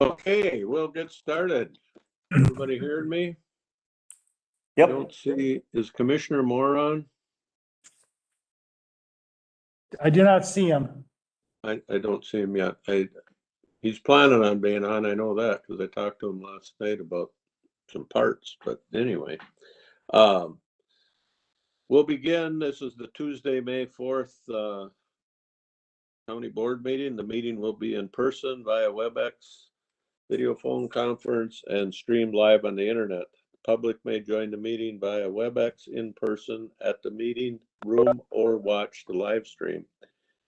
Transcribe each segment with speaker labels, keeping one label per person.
Speaker 1: Okay, we'll get started. Everybody hearing me? I
Speaker 2: Yep.
Speaker 1: don't see, is Commissioner Moore on?
Speaker 3: I do not see him.
Speaker 1: I don't see him yet. He's planning on being on, I know that, because I talked to him last night about some parts, but anyway. We'll begin, this is the Tuesday, May 4th, County Board meeting. The meeting will be in person via WebEx, video phone conference, and streamed live on the internet. The public may join the meeting via WebEx in person at the meeting room or watch the live stream.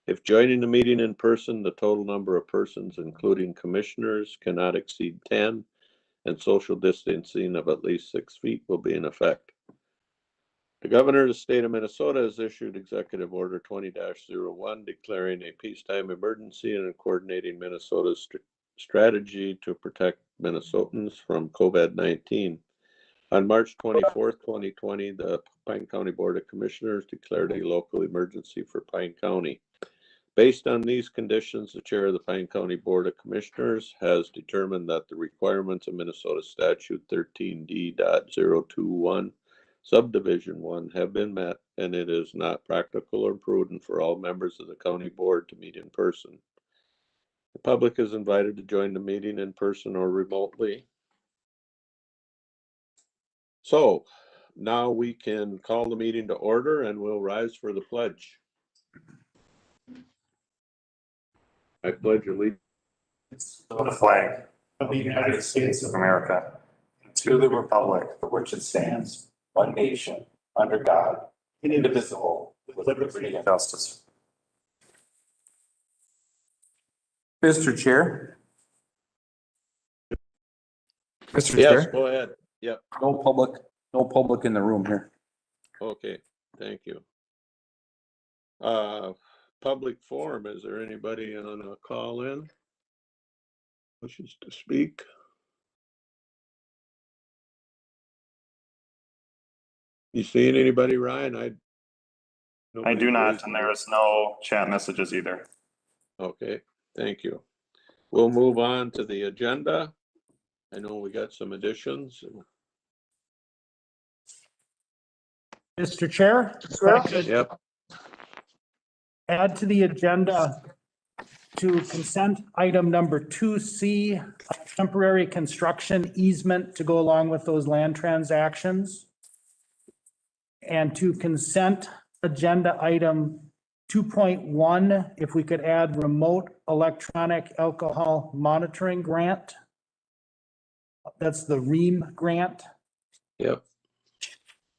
Speaker 1: If joining the meeting in person, the total number of persons, including commissioners, cannot exceed 10, and social distancing of at least 6 feet will be in effect. The governor of the state of Minnesota has issued Executive Order 20-01 declaring a peacetime emergency and coordinating Minnesota's strategy to protect Minnesotans from COVID-19. On March 24th, 2020, the Pine County Board of Commissioners declared a local emergency for Pine County. Based on these conditions, the chair of the Pine County Board of Commissioners has determined that the requirements of Minnesota Statute 13D.021 Subdivision 1 have been met, and it is not practical or prudent for all members of the county board to meet in person. The public is invited to join the meeting in person or remotely. So now we can call the meeting to order and we'll rise for the pledge. I pledge allegiance
Speaker 2: To the flag of the United States of America, and to the republic for which it stands, one nation, under God, indivisible, with liberty and justice. Mr. Chair. Mr.
Speaker 1: Yes,
Speaker 2: Chair,
Speaker 1: go ahead. Yep.
Speaker 2: no public in the room here.
Speaker 1: Okay, thank you. Public forum, is there anybody on a call in? Wishes to speak? You seeing anybody, Ryan?
Speaker 4: I
Speaker 1: Nobody's
Speaker 4: do not,
Speaker 1: raising
Speaker 4: and
Speaker 1: their-
Speaker 4: there is no chat messages either.
Speaker 1: Okay, thank you. We'll move on to the agenda. I know we got some additions.
Speaker 3: Mr. Chair, if I could
Speaker 1: Yep,
Speaker 3: add to the agenda to consent item number 2C, temporary construction easement to go along with those land transactions. And to consent agenda item 2.1, if we could add remote electronic alcohol monitoring grant. That's the REAM grant.
Speaker 1: yep,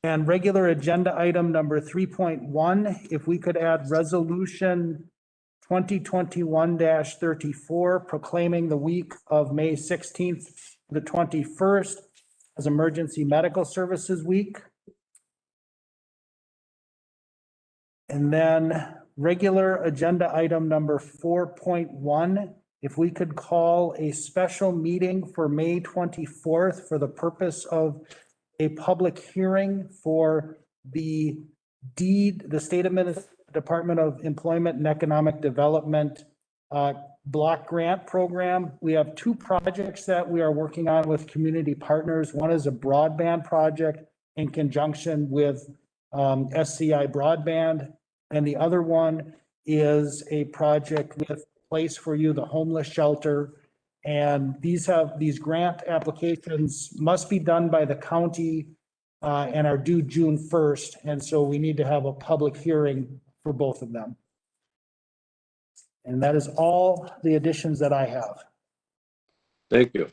Speaker 3: And regular agenda item number 3.1, if we could add resolution 2021-34 proclaiming the week of May 16th to the 21st as Emergency Medical Services Week. And then regular agenda item number 4.1, if we could call a special meeting for May 24th for the purpose of a public hearing for the deed, the State of Minnesota Department of Employment and Economic Development block grant program. We have two projects that we are working on with community partners. One is a broadband project in conjunction with SCI Broadband, and the other one is a project with Place for You, the homeless shelter. And these grant applications must be done by the county and are due June 1st. And so we need to have a public hearing for both of them. And that is all the additions that I have.
Speaker 1: thank you.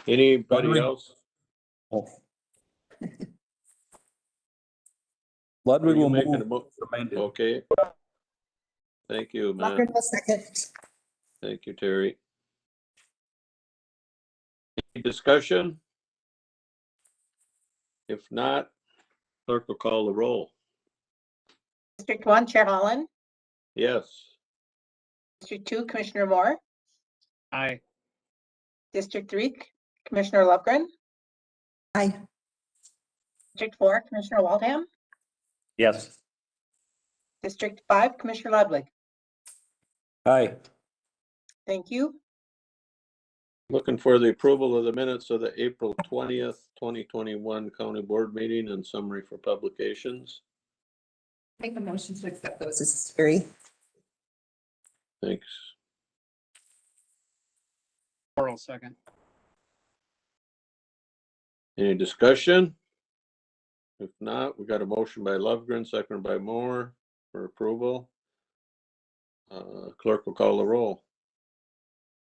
Speaker 1: Anybody else?
Speaker 2: Ludwig
Speaker 1: Are you
Speaker 2: will
Speaker 1: making a
Speaker 2: move.
Speaker 1: Okay. Thank you, Matt.
Speaker 5: Locker will second.
Speaker 1: Thank you, Terry. Any discussion? If not, clerk will call the roll.
Speaker 5: District 1, Chair Holland.
Speaker 1: Yes.
Speaker 5: District 2, Commissioner Moore.
Speaker 4: Aye.
Speaker 5: District 3, Commissioner Lovegren.
Speaker 6: Aye.
Speaker 5: District 4, Commissioner Waldham.
Speaker 2: Yes.
Speaker 5: District 5, Commissioner Ludwig.
Speaker 2: Aye.
Speaker 5: Thank you.
Speaker 1: Looking for the approval of the minutes of the April 20th, 2021 County Board meeting and summary for publications.
Speaker 6: Make a motion to accept those as Terry.
Speaker 1: Thanks.
Speaker 4: Oral second.
Speaker 1: Any discussion? If not, we got a motion by Lovegren, seconded by Moore for approval. Clerk will call the roll.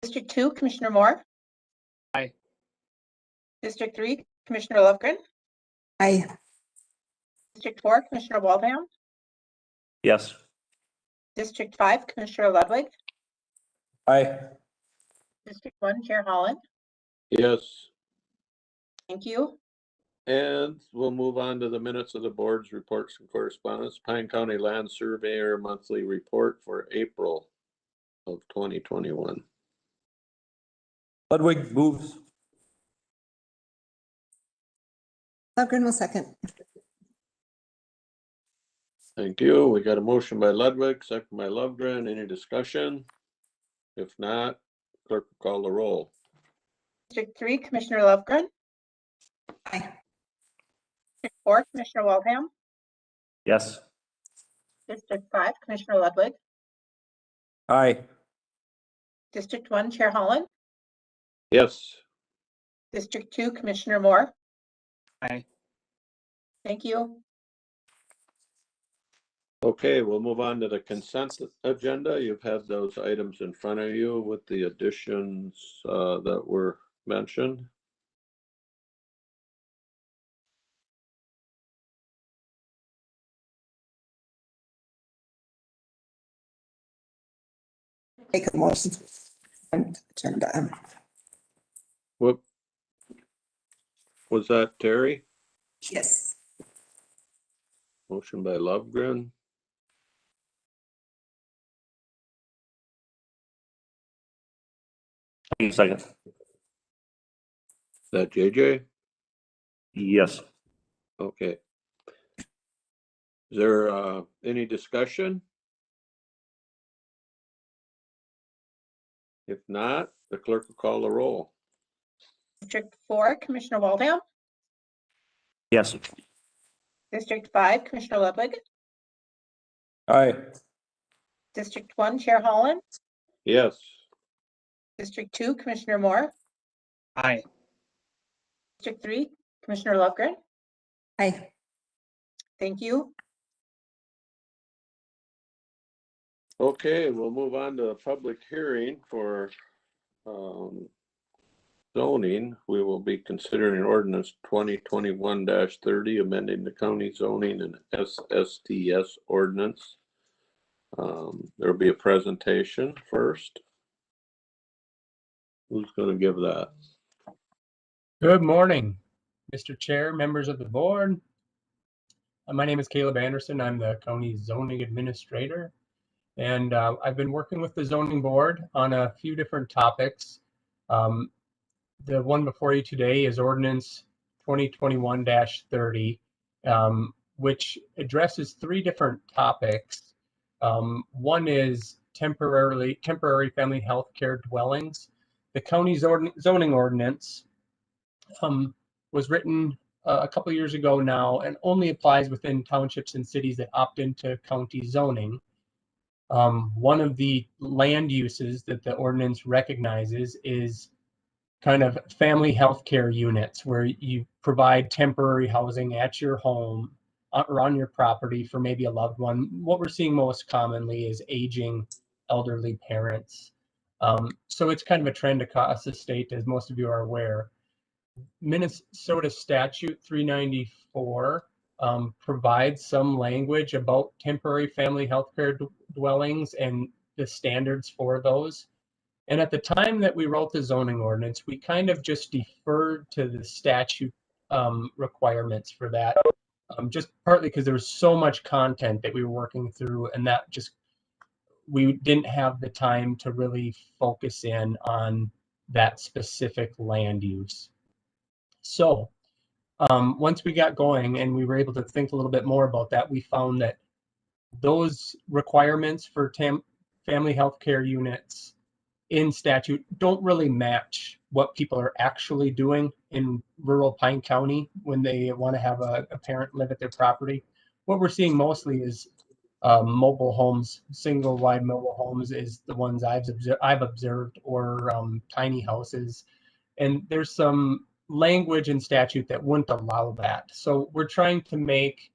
Speaker 5: District 2, Commissioner Moore.
Speaker 4: Aye.
Speaker 5: District 3, Commissioner Lovegren.
Speaker 6: Aye.
Speaker 5: District 4, Commissioner Waldham.
Speaker 2: Yes.
Speaker 5: District 5, Commissioner Ludwig.
Speaker 2: Aye.
Speaker 5: District 1, Chair Holland.
Speaker 1: Yes,
Speaker 5: Thank you.
Speaker 1: and we'll move on to the minutes of the board's reports and correspondence. Pine County Land Surveyor Monthly Report for April of 2021.
Speaker 2: Ludwig moves.
Speaker 6: Lovegren will second.
Speaker 1: Thank you. We got a motion by Ludwig, second by Lovegren. Any discussion? If not, clerk will call the roll.
Speaker 5: District 3, Commissioner Lovegren.
Speaker 6: Aye.
Speaker 5: District 4, Commissioner Waldham.
Speaker 2: Yes.
Speaker 5: District 5, Commissioner Ludwig.
Speaker 2: Aye.
Speaker 5: District 1, Chair Holland.
Speaker 1: Yes,
Speaker 5: District 2, Commissioner Moore.
Speaker 4: Aye.
Speaker 5: Thank you.
Speaker 1: okay, we'll move on to the consent agenda. You've had those items in front of you with the additions that were mentioned.
Speaker 6: Make a motion. And agenda.
Speaker 1: What was that, Terry?
Speaker 6: Yes.
Speaker 1: Motion by Lovegren.
Speaker 2: Second.
Speaker 1: Is that JJ?
Speaker 2: Yes.
Speaker 1: Okay. Is there any discussion? If not, the clerk will call the roll.
Speaker 5: District 4, Commissioner Waldham.
Speaker 2: Yes.
Speaker 5: District 5, Commissioner Ludwig.
Speaker 2: Aye.
Speaker 5: District 1, Chair Holland.
Speaker 1: Yes,
Speaker 5: District 2, Commissioner Moore.
Speaker 4: Aye.
Speaker 5: District 3, Commissioner Lovegren.
Speaker 6: Aye.
Speaker 5: Thank you.
Speaker 1: okay, we'll move on to the public hearing for zoning. We will be considering ordinance 2021-30, amending the county zoning and SSTS ordinance. There'll be a presentation first. Who's going to give that?
Speaker 7: Good morning, Mr. Chair, members of the board. My name is Caleb Anderson. I'm the county zoning administrator, and I've been working with the zoning board on a few different topics. The one before you today is ordinance 2021-30, which addresses three different topics. One is temporary family health care dwellings. The county zoning ordinance was written a couple years ago now and only applies within townships and cities that opt into county zoning. One of the land uses that the ordinance recognizes is kind of family health care units, where you provide temporary housing at your home or on your property for maybe a loved one. What we're seeing most commonly is aging elderly parents. So it's kind of a trend across the state, as most of you are aware. Minnesota statute 394 provides some language about temporary family health care dwellings and the standards for those. And at the time that we wrote the zoning ordinance, we kind of just deferred to the statute requirements for that, just partly because there was so much content that we were working through, and that just, we didn't have the time to really focus in on that specific land use. So once we got going and we were able to think a little bit more about that, we found that those requirements for family health care units in statute don't really match what people are actually doing in rural Pine County when they want to have a parent live at their property. What we're seeing mostly is mobile homes, single wide mobile homes is the ones I've observed, or tiny houses. And there's some language in statute that wouldn't allow that. So we're trying to make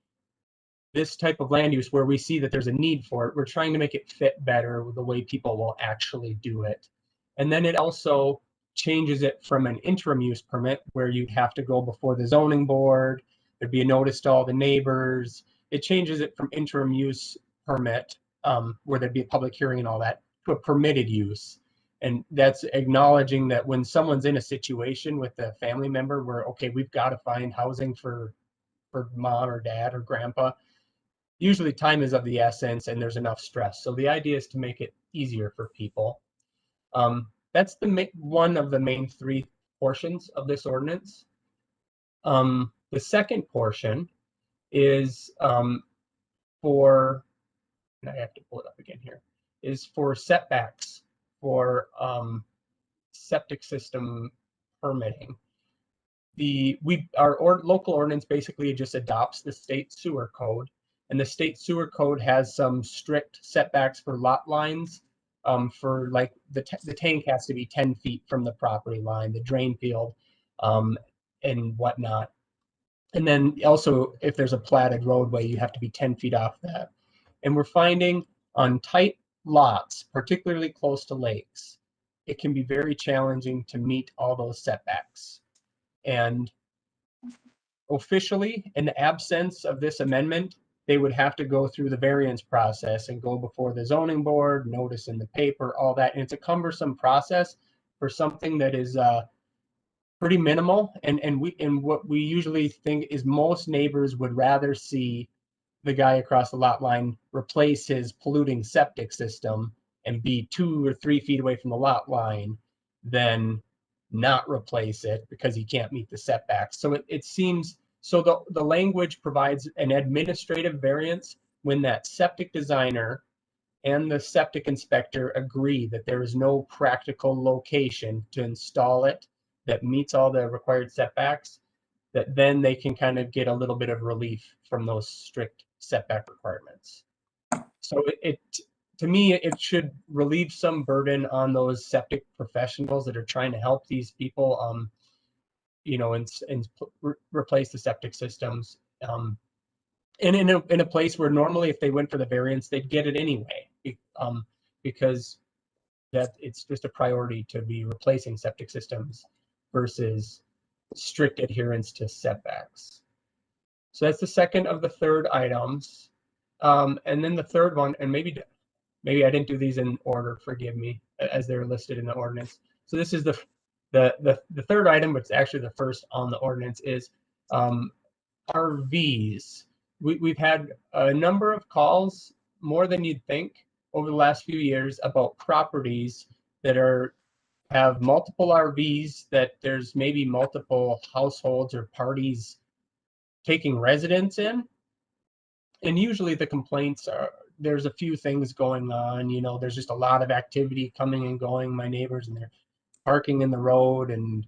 Speaker 7: this type of land use where we see that there's a need for it, we're trying to make it fit better with the way people will actually do it. And then it also changes it from an interim use permit where you'd have to go before the zoning board, there'd be a notice to all the neighbors. It changes it from interim use permit, where there'd be a public hearing and all that, to a permitted use. And that's acknowledging that when someone's in a situation with a family member where, okay, we've got to find housing for mom or dad or grandpa, usually time is of the essence and there's enough stress. So the idea is to make it easier for people. That's one of the main three portions of this ordinance. The second portion is for, and I have to pull it up again here, is for setbacks for septic system permitting. Our local ordinance basically just adopts the state sewer code, and the state sewer code has some strict setbacks for lot lines. For like the tank has to be 10 feet from the property line, the drain field, and whatnot. And then also, if there's a platted roadway, you have to be 10 feet off that. And we're finding on tight lots, particularly close to lakes, it can be very challenging to meet all those setbacks. And officially, in the absence of this amendment, they would have to go through the variance process and go before the zoning board, notice in the paper, all that. And it's a cumbersome process for something that is pretty minimal. And what we usually think is most neighbors would rather see the guy across the lot line replace his polluting septic system and be 2 or 3 feet away from the lot line than not replace it because he can't meet the setbacks. So it seems, so the language provides an administrative variance when that septic designer and the septic inspector agree that there is no practical location to install it that meets all the required setbacks, that then they can kind of get a little bit of relief from those strict setback requirements. So to me, it should relieve some burden on those septic professionals that are trying to help these people, you know, and replace the septic systems. And in a place where normally if they went for the variance, they'd get it anyway, because that it's just a priority to be replacing septic systems versus strict adherence to setbacks. So that's the second of the third items. And then the third one, and maybe I didn't do these in order, forgive me, as they're listed in the ordinance. So this is the third item, which is actually the first on the ordinance, is RVs. We've had a number of calls, more than you'd think, over the last few years about properties that have multiple RVs, that there's maybe multiple households or parties taking residence in. And usually the complaints are, there's a few things going on, you know, there's just a lot of activity coming and going, my neighbors, and they're parking in the road, and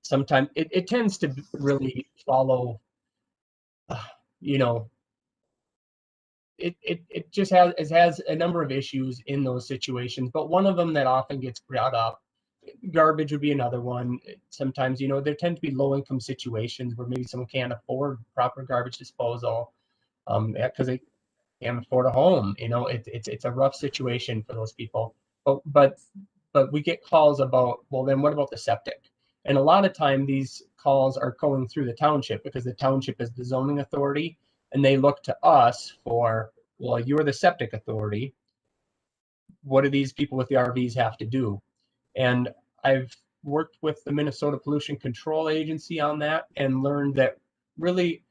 Speaker 7: sometimes it tends to really follow, you know, it just has a number of issues in those situations, but one of them that often gets brought up, garbage would be another one. Sometimes, you know, there tend to be low income situations where maybe someone can't afford proper garbage disposal, because they can't afford a home. You know, it's a rough situation for those people. But we get calls about, well, then what about the septic? And a lot of time these calls are going through the township, because the township is the zoning authority, and they look to us for, well, you're the septic authority. What do these people with the RVs have to do? And I've worked with the Minnesota Pollution Control Agency on that and learned that really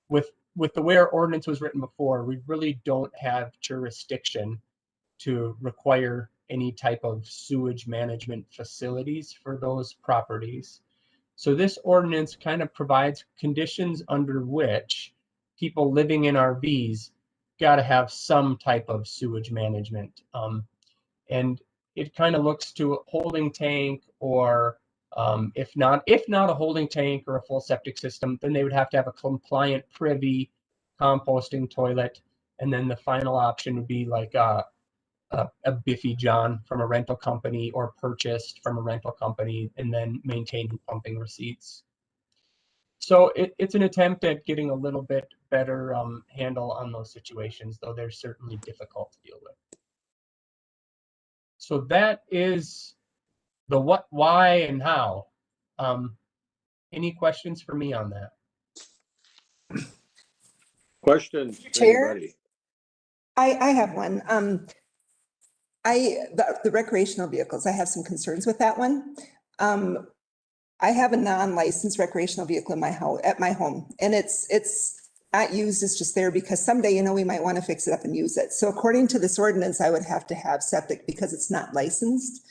Speaker 7: with the way our ordinance was written before, we really don't have jurisdiction to require any type of sewage management facilities for those properties. So this ordinance kind of provides conditions under which people living in RVs got to have some type of sewage management. And it kind of looks to a holding tank, or if not a holding tank or a full septic system, then they would have to have a compliant privy composting toilet. And then the final option would be like a Biffy John from a rental company, or purchased from a rental company and then maintaining pumping receipts. So it's an attempt at getting a little bit better handle on those situations, though they're certainly difficult to deal with. So that is the what, why, and how. Any questions for me on that?
Speaker 1: Questions,
Speaker 6: Chair?
Speaker 1: anybody?
Speaker 6: I have one. The recreational vehicles, I have some concerns with that one. I have a non-licensed recreational vehicle in my house, at my home, and it's not used, it's just there because someday, you know, we might want to fix it up and use it. So according to this ordinance, I would have to have septic because it's not licensed.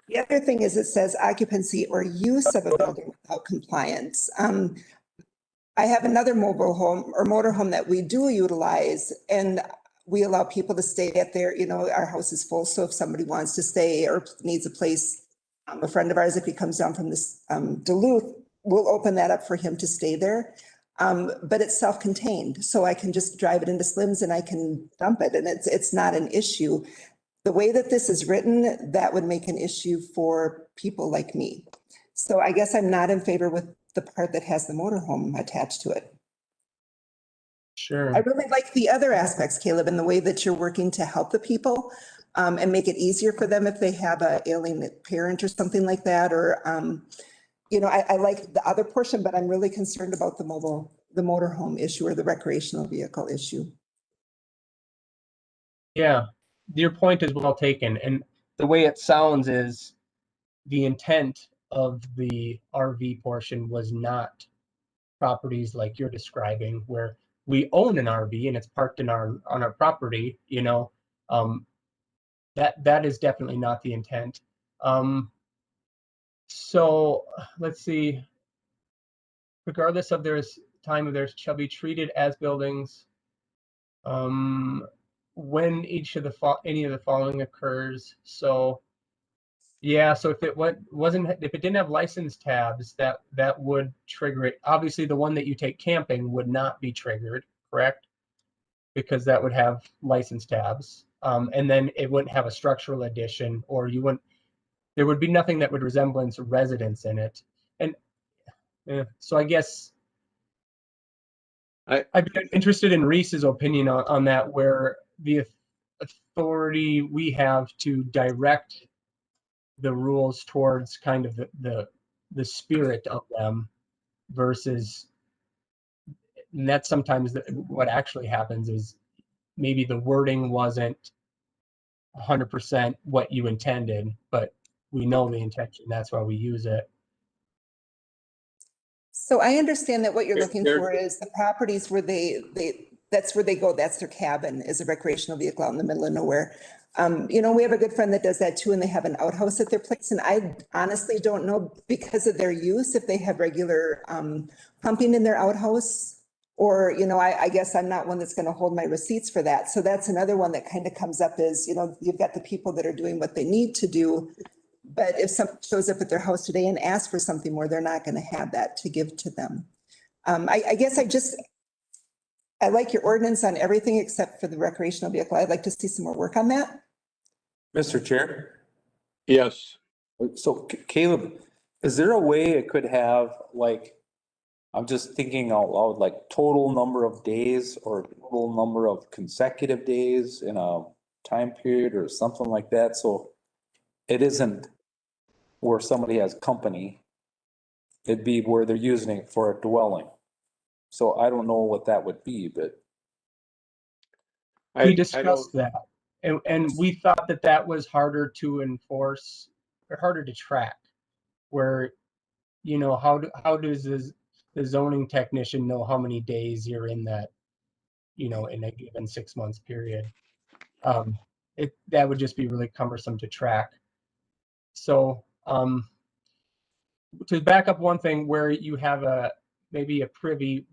Speaker 6: The other thing is it says occupancy or use of a building without compliance. I have another mobile home or motor home that we do utilize, and we allow people to stay at their, you know, our house is full. So if somebody wants to stay or needs a place, a friend of ours, if he comes down from this Duluth, we'll open that up for him to stay there. But it's self-contained, so I can just drive it into Slim's and I can dump it, and it's not an issue. The way that this is written, that would make an issue for people like me. So I guess I'm not in favor with the part that has the motorhome attached to it.
Speaker 7: Sure.
Speaker 6: I really like the other aspects, Caleb, and the way that you're working to help the people and make it easier for them if they have a ailing parent or something like that. Or, you know, I like the other portion, but I'm really concerned about the motorhome issue or the recreational vehicle issue.
Speaker 7: Yeah, your point is well taken. And the way it sounds is the intent of the RV portion was not properties like you're describing, where we own an RV and it's parked in on our property, you know. That is definitely not the intent. So let's see. Regardless of their time of theirs shall be treated as buildings. When each of any of the following occurs. So yeah, so if if it didn't have license tabs, that would trigger it. Obviously, the one that you take camping would not be triggered, correct? Because that would have license tabs. And then it wouldn't have a structural addition, or there would be nothing that would resemblance residence in it. And so I guess I'd be interested in Reese's opinion on that, where the authority we have to direct the rules towards kind of the spirit of them versus, and that's sometimes what actually happens is maybe the wording wasn't 100% what you intended, but we know the intention, that's why we use it.
Speaker 6: So I understand that what you're looking for is the properties where that's where they go. That's their cabin, is a recreational vehicle out in the middle of nowhere. You know, we have a good friend that does that too, and they have an outhouse at their place. And I honestly don't know, because of their use, if they have regular pumping in their outhouse, or, you know, I guess I'm not one that's going to hold my receipts for that. So that's another one that kind of comes up is, you know, you've got the people that are doing what they need to do. But if someone shows up at their house today and asks for something more, they're not going to have that to give to them. I guess I like your ordinance on everything except for the recreational vehicle. I'd like to see some more work on that.
Speaker 2: Mr. Chair?
Speaker 1: Yes.
Speaker 2: So Caleb, is there a way it could have, like, I'm just thinking out loud, like total number of days or total number of consecutive days in a time period or something like that? So it isn't where somebody has company. It'd be where they're using it for a dwelling. So I don't know what that would be, but.
Speaker 7: We discussed that, and we thought that was harder to enforce or harder to track, where, you know, how does the zoning technician know how many days you're in that, you know, in a given 6 months period? That would just be really cumbersome to track. So to back up one thing, where you have maybe a privy,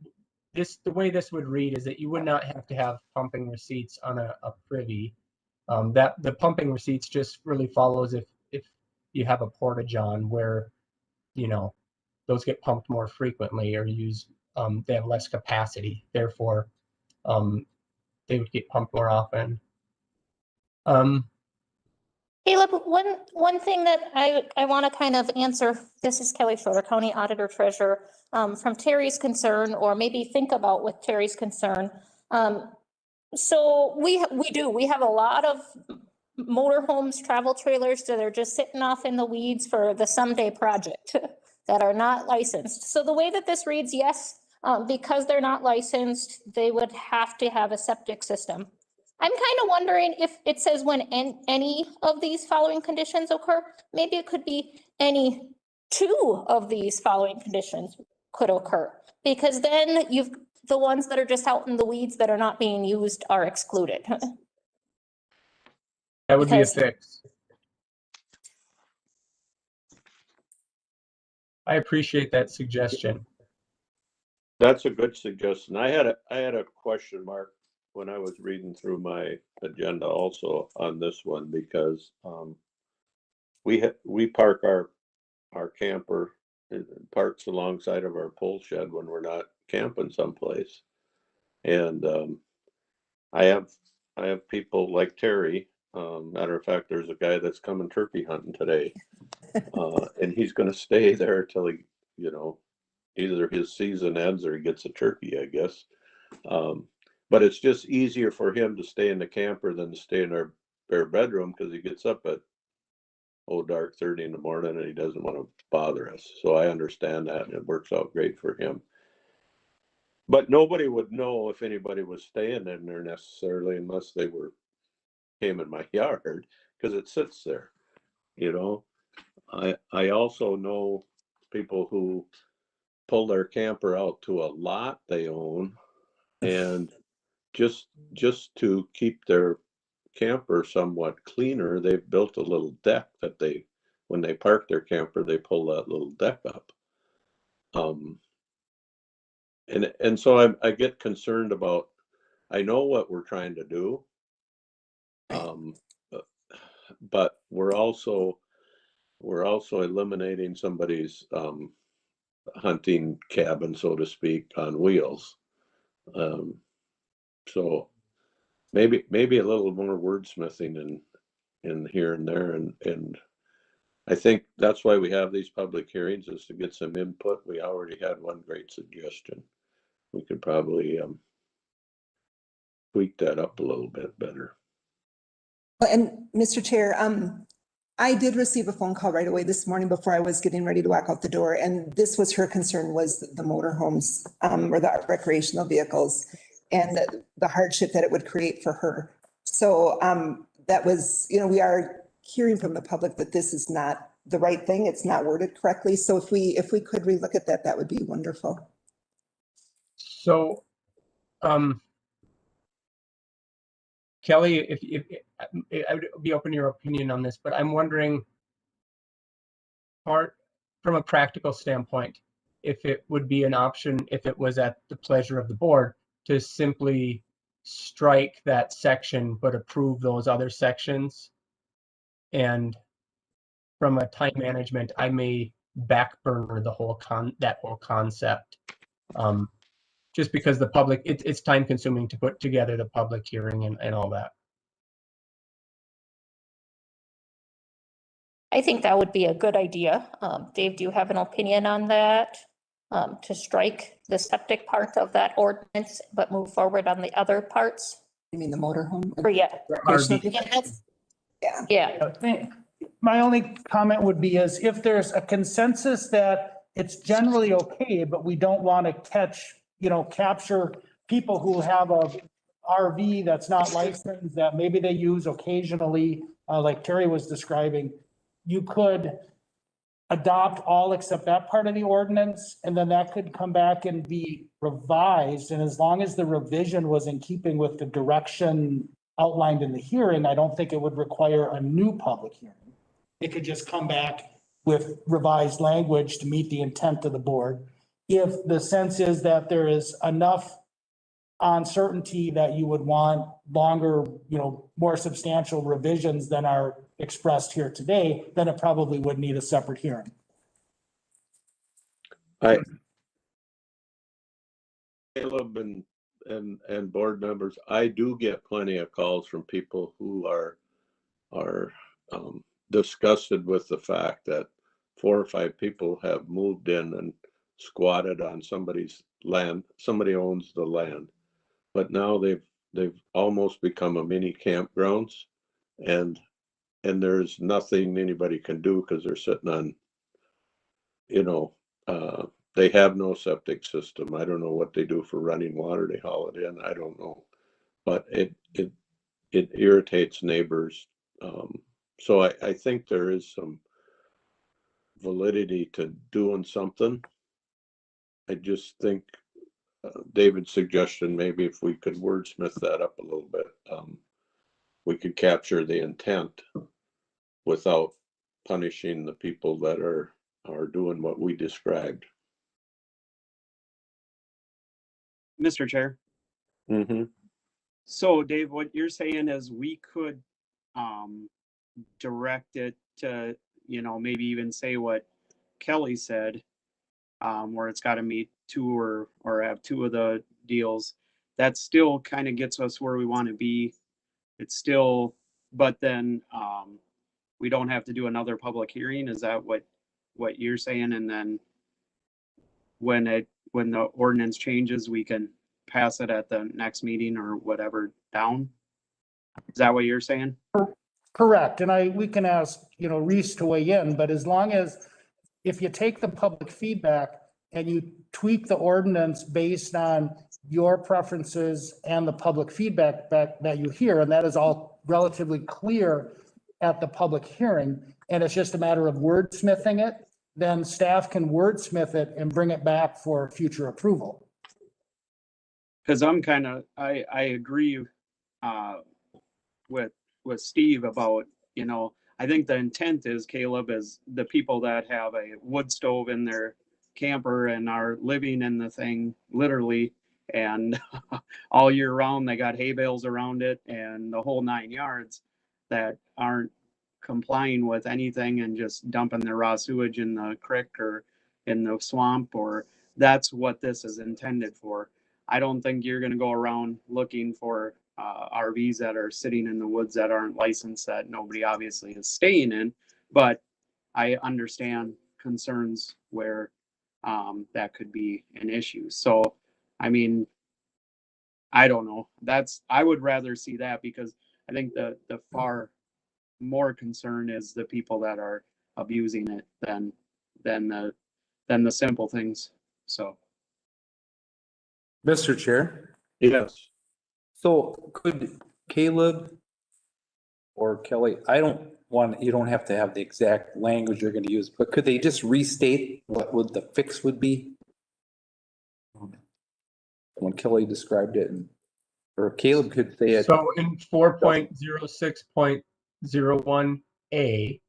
Speaker 7: the way this would read is that you would not have to have pumping receipts on a privy. That the pumping receipts just really follows if you have a porta-john where, you know, those get pumped more frequently or used, they have less capacity. Therefore, they would get pumped more often.
Speaker 8: Caleb, one thing that I want to kind of answer, this is Kelly Schroeder, County Auditor Treasurer, from Terry's concern, or maybe think about with Terry's concern. So we have a lot of motorhomes, travel trailers that are just sitting off in the weeds for the someday project that are not licensed. So the way that this reads, yes, because they're not licensed, they would have to have a septic system. I'm kind of wondering if it says when any of these following conditions occur, maybe it could be any two of these following conditions could occur. Because then the ones that are just out in the weeds that are not being used are excluded.
Speaker 7: That would be a
Speaker 8: Because-
Speaker 7: fix. I appreciate that suggestion.
Speaker 1: That's a good suggestion. I had a question mark when I was reading through my agenda also on this one, because we park our camper, it parks alongside of our pole shed when we're not camping someplace. And I have people like Terry. Matter of fact, there's a guy that's coming turkey hunting today, and he's going to stay there till he, you know, either his season ends or he gets a turkey, I guess. But it's just easier for him to stay in the camper than to stay in our bare bedroom, because he gets up at dark 30 in the morning and he doesn't want to bother us. So I understand that, and it works out great for him. But nobody would know if anybody was staying in there necessarily unless they came in my yard, because it sits there, you know. I also know people who pull their camper out to a lot they own, and just to keep their camper somewhat cleaner, they've built a little deck that when they park their camper, they pull that little deck up. And so I get concerned about, I know what we're trying to do, but we're also eliminating somebody's hunting cabin, so to speak, on wheels. So maybe a little more wordsmithing in here and there, and I think that's why we have these public hearings, is to get some input. We already had one great suggestion. We could probably tweak that up a little bit better.
Speaker 6: And Mr. Chair, I did receive a phone call right away this morning before I was getting ready to walk out the door. And this was her concern, was the motorhomes or the recreational vehicles and the hardship that it would create for her. So that was, you know, we are hearing from the public that this is not the right thing. It's not worded correctly. So if we could relook at that, that would be wonderful.
Speaker 7: So, Kelly, if I would be open to your opinion on this, but I'm wondering, from a practical standpoint, if it would be an option, if it was at the pleasure of the board, to simply strike that section but approve those other sections. And from a time management, I may back burner the whole concept. Just because the public, it's time consuming to put together the public hearing and all that.
Speaker 8: I think that would be a good idea. Dave, do you have an opinion on that? To strike the septic part of that ordinance, but move forward on the other parts?
Speaker 6: You mean the motorhome?
Speaker 8: Or yeah.
Speaker 6: Recreational
Speaker 7: RV.
Speaker 6: vehicles?
Speaker 8: Yeah. Yeah.
Speaker 3: My only comment would be is if there's a consensus that it's generally okay, but we don't want to capture people who have a RV that's not licensed, that maybe they use occasionally, like Terry was describing, you could adopt all except that part of the ordinance, and then that could come back and be revised. And as long as the revision was in keeping with the direction outlined in the hearing, I don't think it would require a new public hearing. It could just come back with revised language to meet the intent of the board. If the sense is that there is enough uncertainty that you would want longer, more substantial revisions than are expressed here today, then it probably would need a separate hearing.
Speaker 1: Caleb and board members, I do get plenty of calls from people who are disgusted with the fact that 4 or 5 people have moved in and squatted on somebody's land. Somebody owns the land, but now they've almost become a mini campgrounds, and there's nothing anybody can do because they're sitting on, they have no septic system. I don't know what they do for running water. They haul it in. I don't know, but it irritates neighbors. So I think there is some validity to doing something. I just think David's suggestion, maybe if we could wordsmith that up a little bit, we could capture the intent without punishing the people that are doing what we described.
Speaker 4: Mr. Chair.
Speaker 1: Mm-hmm.
Speaker 4: So Dave, what you're saying is we could direct it to, maybe even say what Kelly said, where it's got to meet 2 or have 2 of the deals. That still kind of gets us where we want to be. It's still, but then we don't have to do another public hearing. Is that what you're saying? And then when the ordinance changes, we can pass it at the next meeting or whatever down? Is that what you're saying?
Speaker 3: Correct. And we can ask, Reese to weigh in, but as long as, if you take the public feedback and you tweak the ordinance based on your preferences and the public feedback that you hear, and that is all relatively clear at the public hearing, and it's just a matter of wordsmithing it, then staff can wordsmith it and bring it back for future approval.
Speaker 4: Because I agree with Steve about, I think the intent is, Caleb, is the people that have a wood stove in their camper and are living in the thing literally, and all year round they got hay bales around it and the whole 9 yards, that aren't complying with anything and just dumping their raw sewage in the creek or in the swamp, or that's what this is intended for. I don't think you're going to go around looking for RVs that are sitting in the woods that aren't licensed, that nobody obviously is staying in, but I understand concerns where that could be an issue. So, I mean, I don't know. I would rather see that, because I think the far more concern is the people that are abusing it than the simple things. So,
Speaker 9: Mr. Chair,
Speaker 1: Yes.
Speaker 9: so could Caleb or Kelly, you don't have to have the exact language you're gonna use, but could they just restate what would the fix would be? When Kelly described it, or Caleb could say it.
Speaker 7: So in 4.06.01A,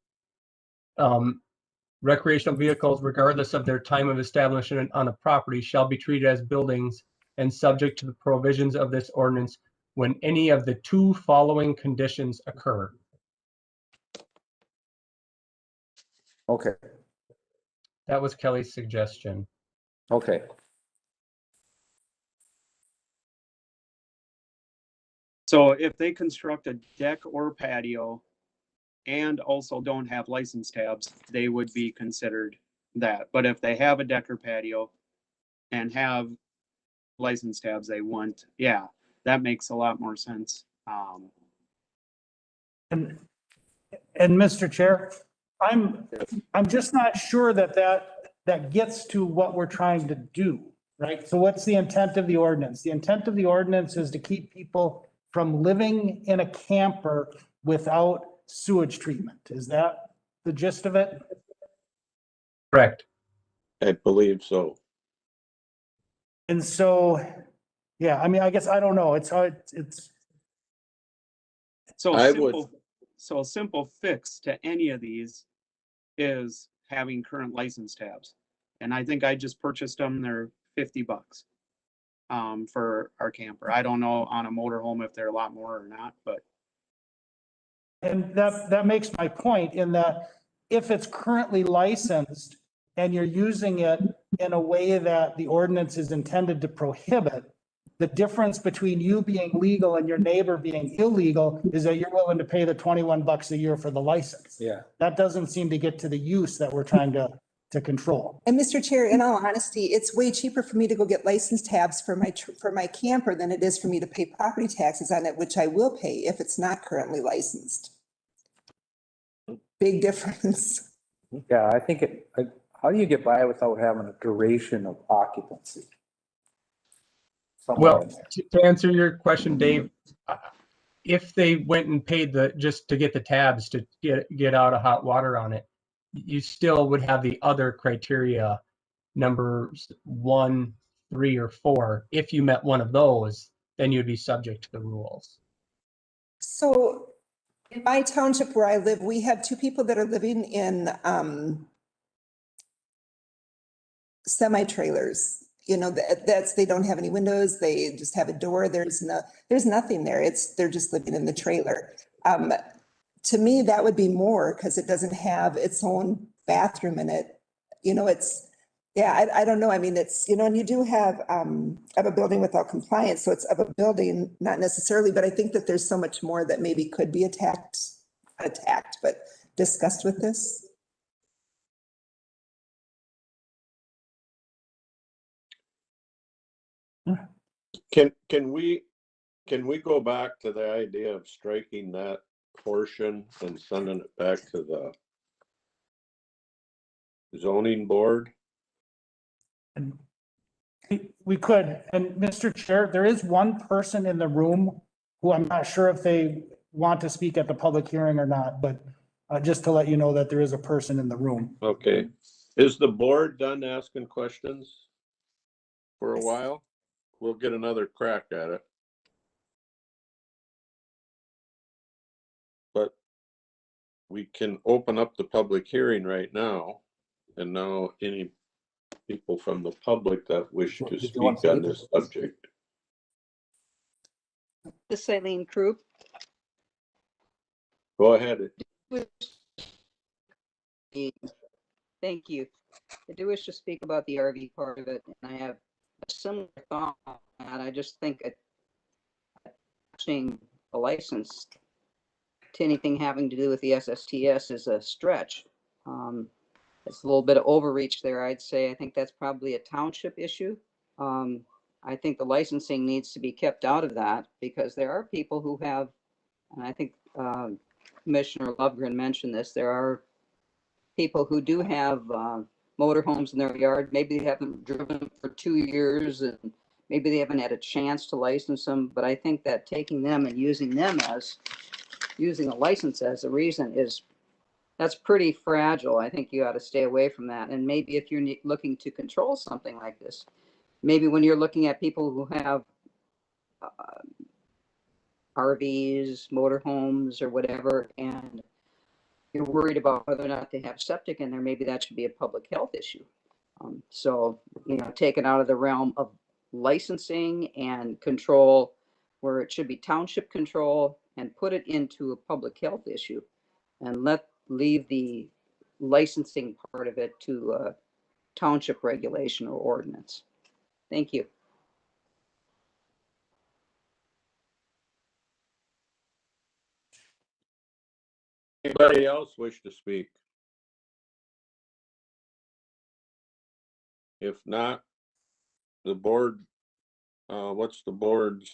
Speaker 7: recreational vehicles, regardless of their time of establishment on a property, shall be treated as buildings and subject to the provisions of this ordinance when any of the 2 following conditions occur.
Speaker 9: Okay,
Speaker 7: That was Kelly's suggestion.
Speaker 9: okay.
Speaker 4: so if they construct a deck or patio and also don't have license tabs, they would be considered that. But if they have a deck or patio and have license tabs, they wouldn't. Yeah, that makes a lot more sense.
Speaker 3: And Mr. Chair, I'm just not sure that gets to what we're trying to do, right? So what's the intent of the ordinance? The intent of the ordinance is to keep people from living in a camper without sewage treatment. Is that the gist of it?
Speaker 7: Correct.
Speaker 1: I believe so.
Speaker 3: And so, yeah, I mean, I guess I don't know. It's hard.
Speaker 4: So
Speaker 1: I
Speaker 4: a simple fix to any of these is having current license tabs. And I think I just purchased them. They're $50. for our camper. I don't know on a motorhome if they're a lot more or not, but
Speaker 3: And that makes my point in that if it's currently licensed and you're using it in a way that the ordinance is intended to prohibit, the difference between you being legal and your neighbor being illegal is that you're willing to pay the $21 a year for the license.
Speaker 9: Yeah.
Speaker 3: That doesn't seem to get to the use that we're trying to control.
Speaker 6: And Mr. Chair, in all honesty, it's way cheaper for me to go get license tabs for my camper than it is for me to pay property taxes on it, which I will pay if it's not currently licensed. Big difference.
Speaker 9: Yeah, I think how do you get by without having a duration of occupancy? Somewhere
Speaker 7: Well,
Speaker 9: in there.
Speaker 7: to answer your question, Dave, if they went and paid just to get the tabs to get out of hot water on it, you still would have the other criteria, numbers 1, 3, or 4. If you met one of those, then you'd be subject to the rules.
Speaker 6: So in my township where I live, we have 2 people that are living in semi-trailers. You know, they don't have any windows. They just have a door. There's nothing there. They're just living in the trailer. To me, that would be more because it doesn't have its own bathroom in it. You know, I don't know. I mean, and you do have of a building without compliance. So it's of a building, not necessarily, but I think that there's so much more that maybe could be but discussed with this.
Speaker 1: Can we go back to the idea of striking that portion and sending it back to the zoning board?
Speaker 3: And we could, and Mr. Chair, there is one person in the room who I'm not sure if they want to speak at the public hearing or not, but just to let you know that there is a person in the room.
Speaker 1: Okay. Is the board done asking questions for a while? We'll get another crack at it. But we can open up the public hearing right now. And now any people from the public that wish to speak on this subject.
Speaker 10: This is Eileen Krupp.
Speaker 1: Go ahead.
Speaker 10: Thank you. I do wish to speak about the RV part of it, and I have a similar thought on that. I just think attaching a license to anything having to do with the SSTS is a stretch. It's a little bit of overreach there, I'd say. I think that's probably a township issue. I think the licensing needs to be kept out of that because there are people who have, and I think Commissioner Lovgren mentioned this, there are people who do have motorhomes in their yard. Maybe they haven't driven them for 2 years and maybe they haven't had a chance to license them. But I think that taking them and using a license as a reason that's pretty fragile. I think you ought to stay away from that. And maybe if you're looking to control something like this, maybe when you're looking at people who have RVs, motorhomes, or whatever, and you're worried about whether or not they have septic in there, maybe that should be a public health issue. So, taken out of the realm of licensing and control, where it should be township control, and put it into a public health issue, and leave the licensing part of it to township regulation or ordinance. Thank you.
Speaker 1: Anybody else wish to speak? If not, the board, what's the board's,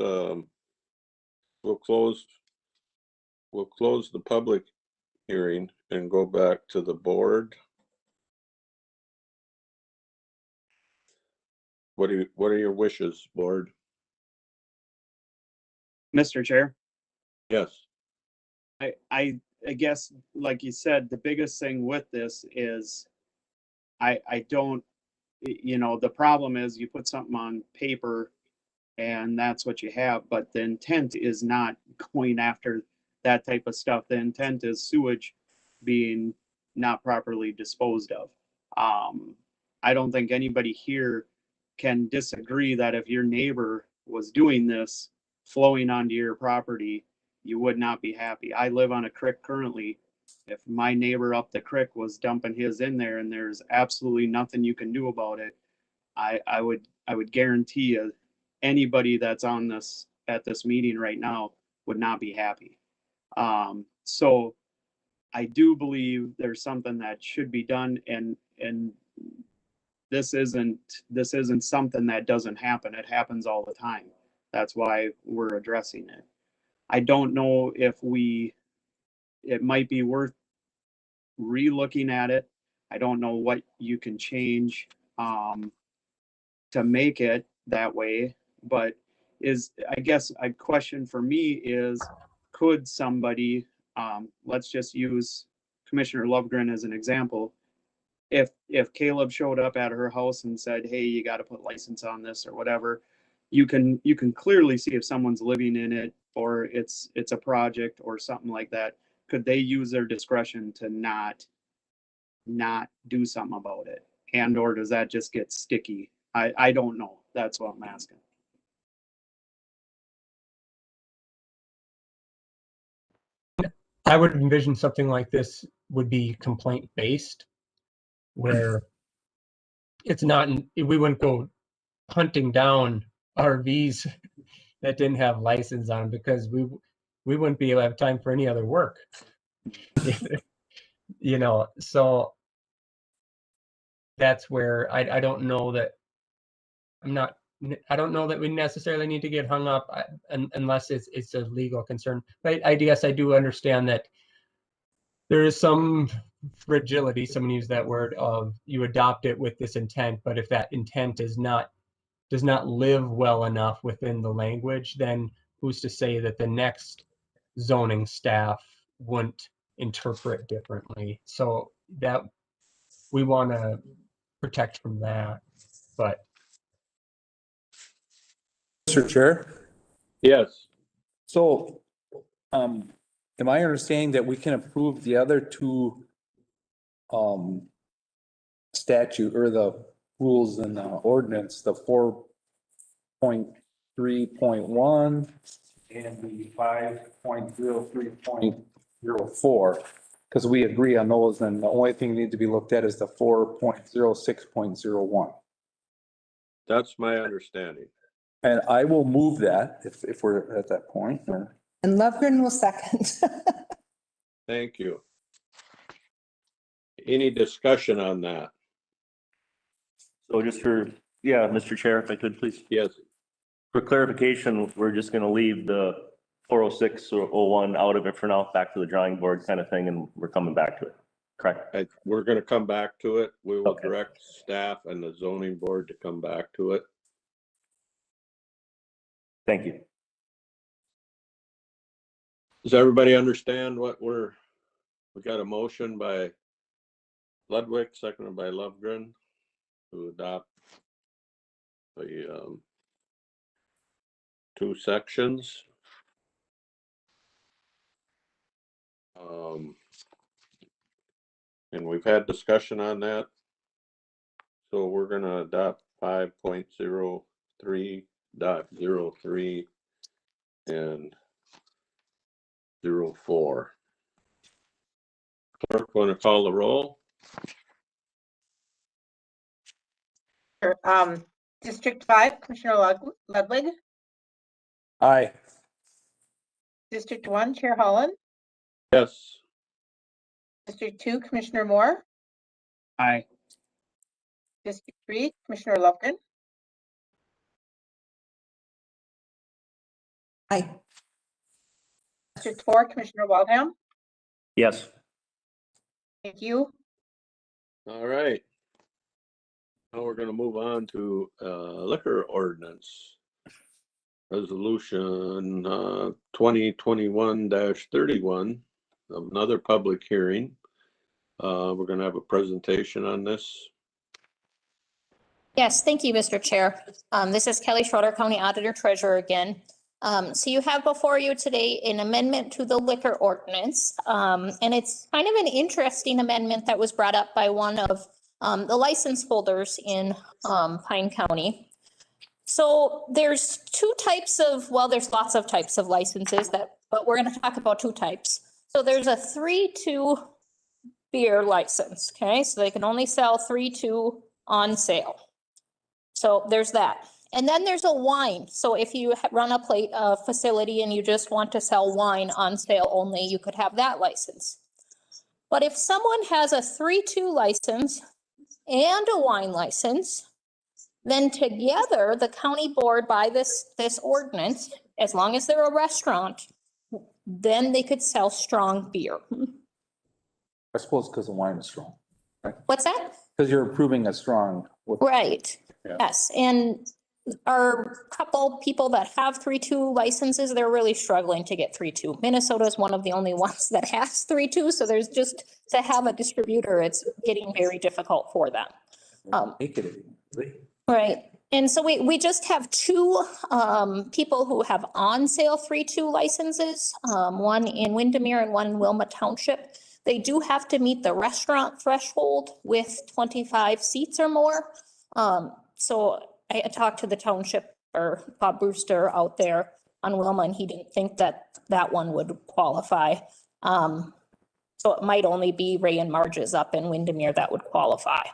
Speaker 1: we'll close the public hearing and go back to the board. What are your wishes, board?
Speaker 4: Mr. Chair,
Speaker 1: Yes.
Speaker 4: I guess, like you said, the biggest thing with this is I don't, the problem is you put something on paper and that's what you have, but the intent is not going after that type of stuff. The intent is sewage being not properly disposed of. I don't think anybody here can disagree that if your neighbor was doing this, flowing onto your property, you would not be happy. I live on a creek currently. If my neighbor up the creek was dumping his in there and there's absolutely nothing you can do about it, I would guarantee you anybody that's on this at this meeting right now would not be happy. So I do believe there's something that should be done, and this isn't something that doesn't happen. It happens all the time. That's why we're addressing it. I don't know if it might be worth re-looking at it. I don't know what you can change to make it that way, but I guess a question for me is, could somebody, let's just use Commissioner Lovegren as an example. If Caleb showed up at her house and said, hey, you got to put license on this or whatever, you can clearly see if someone's living in it or it's a project or something like that. Could they use their discretion to not do something about it? And or does that just get sticky? I don't know. That's what I'm asking.
Speaker 7: I would envision something like this would be complaint based, where it's not, we wouldn't go hunting down RVs that didn't have license on them, because we wouldn't be able to have time for any other work. You know, so that's where I don't know that I don't know that we necessarily need to get hung up unless it's a legal concern. But I guess I do understand that there is some fragility, someone used that word, of you adopt it with this intent, but if that intent does not live well enough within the language, then who's to say that the next zoning staff wouldn't interpret differently? So that we want to protect from that. But
Speaker 9: Mr. Chair,
Speaker 1: Yes,
Speaker 9: so, am I understanding that we can approve the other two, statute or the rules in the ordinance, the 4.3.1 and the 5.03.04? Because we agree on those, and the only thing that need to be looked at is the 4.06.01.
Speaker 1: that's my understanding.
Speaker 9: And I will move that if we're at that point.
Speaker 6: And Lovegren will second.
Speaker 1: Thank you. Any discussion on that?
Speaker 11: So just for, yeah, Mr. Chair, if I could, please.
Speaker 1: Yes,
Speaker 11: For clarification, we're just going to leave the 406 or 01 out of it for now, back to the drawing board kind of thing, and we're coming back to it. Correct?
Speaker 1: we're going to come back to it. We will
Speaker 11: Okay.
Speaker 1: direct staff and the zoning board to come back to it.
Speaker 11: Thank you.
Speaker 1: Does everybody understand what we got a motion by Ludwig, seconded by Lovegren, to adopt the two sections. And we've had discussion on that. So we're gonna adopt 5.03.03 and 04. Clerk, want to call the roll?
Speaker 5: Sure. District 5, Commissioner Ludwig.
Speaker 9: Aye.
Speaker 5: District 1, Chair Holland.
Speaker 1: Yes.
Speaker 5: District 2, Commissioner Moore.
Speaker 4: Aye.
Speaker 5: District 3, Commissioner Lovegren.
Speaker 6: Aye.
Speaker 5: District 4, Commissioner Waldham.
Speaker 11: Yes.
Speaker 5: Thank you.
Speaker 1: All right. Now we're gonna move on to liquor ordinance. Resolution 2021-31, another public hearing. We're gonna have a presentation on this.
Speaker 8: Yes, thank you, Mr. Chair. This is Kelly Schroeder, County Auditor Treasurer again. So you have before you today an amendment to the liquor ordinance. And it's kind of an interesting amendment that was brought up by one of the license holders in Pine County. So there's two types of, well, there's lots of types of licenses but we're gonna talk about two types. So there's a 3-2 beer license, okay? So they can only sell 3-2 on sale. So there's that. And then there's a wine. So if you run a facility and you just want to sell wine on sale only, you could have that license. But if someone has a 3-2 license and a wine license, then together the county board by this ordinance, as long as they're a restaurant, then they could sell strong beer.
Speaker 9: I suppose because the wine is strong,
Speaker 8: What's that?
Speaker 9: because you're approving a strong.
Speaker 8: Right,
Speaker 9: Yeah.
Speaker 8: yes, and our couple people that have 3-2 licenses, they're really struggling to get 3-2. Minnesota is one of the only ones that has 3-2, so there's just, to have a distributor, it's getting very difficult for them.
Speaker 9: Make it easy.
Speaker 8: Right, and so we just have two people who have on sale 3-2 licenses, one in Windermere and one in Wilma Township. They do have to meet the restaurant threshold with 25 seats or more. So I talked to the township or Bob Brewster out there on Wilma, and he didn't think that one would qualify. So it might only be Ray and Marge's up in Windermere that would qualify.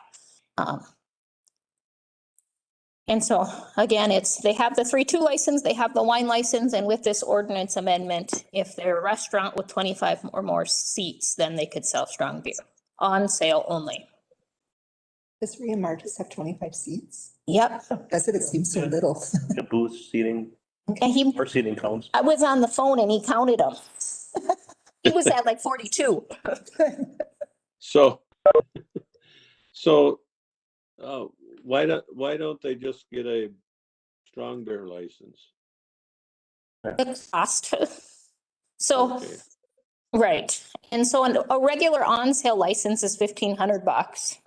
Speaker 8: And so again, they have the 3-2 license, they have the wine license, and with this ordinance amendment, if they're a restaurant with 25 or more seats, then they could sell strong beer on sale only.
Speaker 6: Does Ray and Marcus have 25 seats?
Speaker 8: Yep.
Speaker 6: Does it? It seems so little.
Speaker 11: The booth seating,
Speaker 8: And
Speaker 11: or seating counts.
Speaker 8: I was on the phone and he counted them. He was at like 42.
Speaker 1: So, why don't they just get a strong beer license?
Speaker 8: The cost. So,
Speaker 1: Okay.
Speaker 8: right. And so a regular on sale license is $1,500.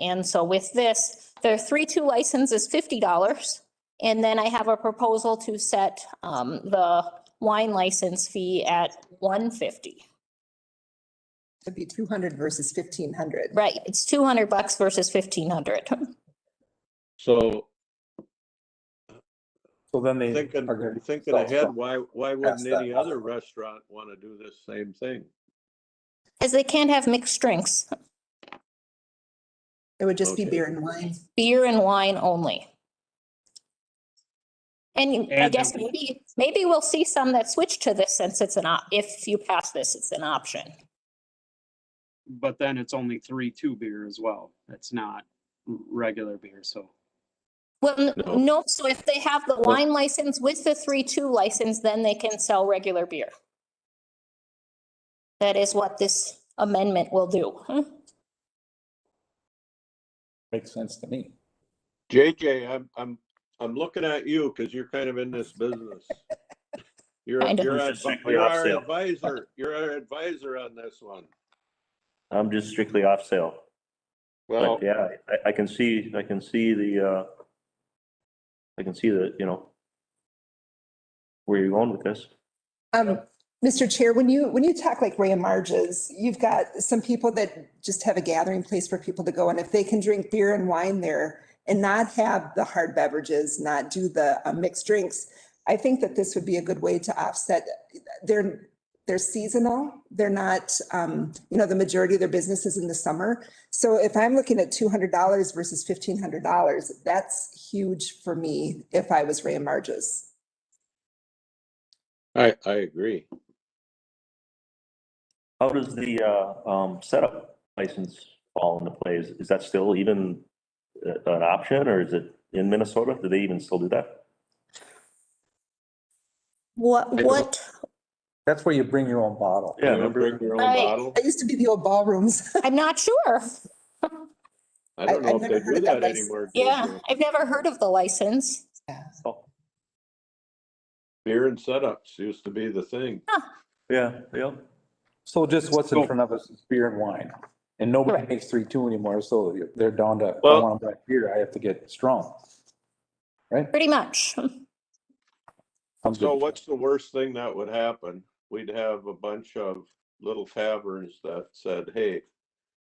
Speaker 8: And so with this, their 3-2 license is $50. And then I have a proposal to set the wine license fee at $150.
Speaker 6: It'd be 200 versus 1,500.
Speaker 8: Right. It's $200 versus $1,500.
Speaker 1: So
Speaker 9: So then they
Speaker 1: thinking
Speaker 9: are going to
Speaker 1: thinking ahead, why wouldn't
Speaker 9: Past that
Speaker 1: any
Speaker 9: level.
Speaker 1: other restaurant want to do this same thing?
Speaker 8: Because they can't have mixed drinks,
Speaker 6: It would just be
Speaker 1: Okay.
Speaker 6: beer and wine.
Speaker 8: beer and wine only. And I
Speaker 4: And-
Speaker 8: guess maybe we'll see some that switch to this since it's if you pass this, it's an option.
Speaker 4: But then it's only 3-2 beer as well. It's not regular beer, so.
Speaker 8: Well,
Speaker 1: No.
Speaker 8: no, so if they have the wine license with the 3-2 license, then they can sell regular beer. That is what this amendment will do.
Speaker 9: Makes sense to me.
Speaker 1: JJ, I'm looking at you because you're kind of in this business. You're
Speaker 8: Kind of.
Speaker 1: you're our advisor. You're our advisor on this one.
Speaker 11: I'm just strictly off sale.
Speaker 1: Well,
Speaker 11: But yeah, I can see the, where you're going with this.
Speaker 6: Mr. Chair, when you talk like Ray and Marge's, you've got some people that just have a gathering place for people to go. And if they can drink beer and wine there and not have the hard beverages, not do the mixed drinks, I think that this would be a good way to offset. They're seasonal. They're not, the majority of their business is in the summer. So if I'm looking at $200 versus $1,500, that's huge for me if I was Ray and Marge's.
Speaker 1: I agree.
Speaker 11: How does the setup license fall into play? Is that still even an option, or is it in Minnesota? Do they even still do that?
Speaker 8: What?
Speaker 9: That's where you bring your own bottle.
Speaker 11: Yeah,
Speaker 1: You don't
Speaker 11: remember?
Speaker 1: bring your own
Speaker 8: Right.
Speaker 1: bottle?
Speaker 6: That used to be the old ballrooms.
Speaker 8: I'm not sure.
Speaker 1: I don't know
Speaker 6: I've
Speaker 1: if
Speaker 6: never
Speaker 1: they
Speaker 6: heard
Speaker 1: do
Speaker 6: of that
Speaker 1: that
Speaker 6: license.
Speaker 1: anymore.
Speaker 8: Yeah,
Speaker 1: JJ.
Speaker 8: I've never heard of the license.
Speaker 11: Oh,
Speaker 1: Beer and setups used to be the thing.
Speaker 11: yeah.
Speaker 9: So just what's in front of us is beer and wine. And nobody
Speaker 8: Correct.
Speaker 9: makes 3-2 anymore, so they're down to, if I
Speaker 1: Well-
Speaker 9: want a black beer, I have to get strong.
Speaker 8: Pretty much.
Speaker 9: Sounds
Speaker 1: So
Speaker 9: good.
Speaker 1: what's the worst thing that would happen? We'd have a bunch of little taverns that said, hey,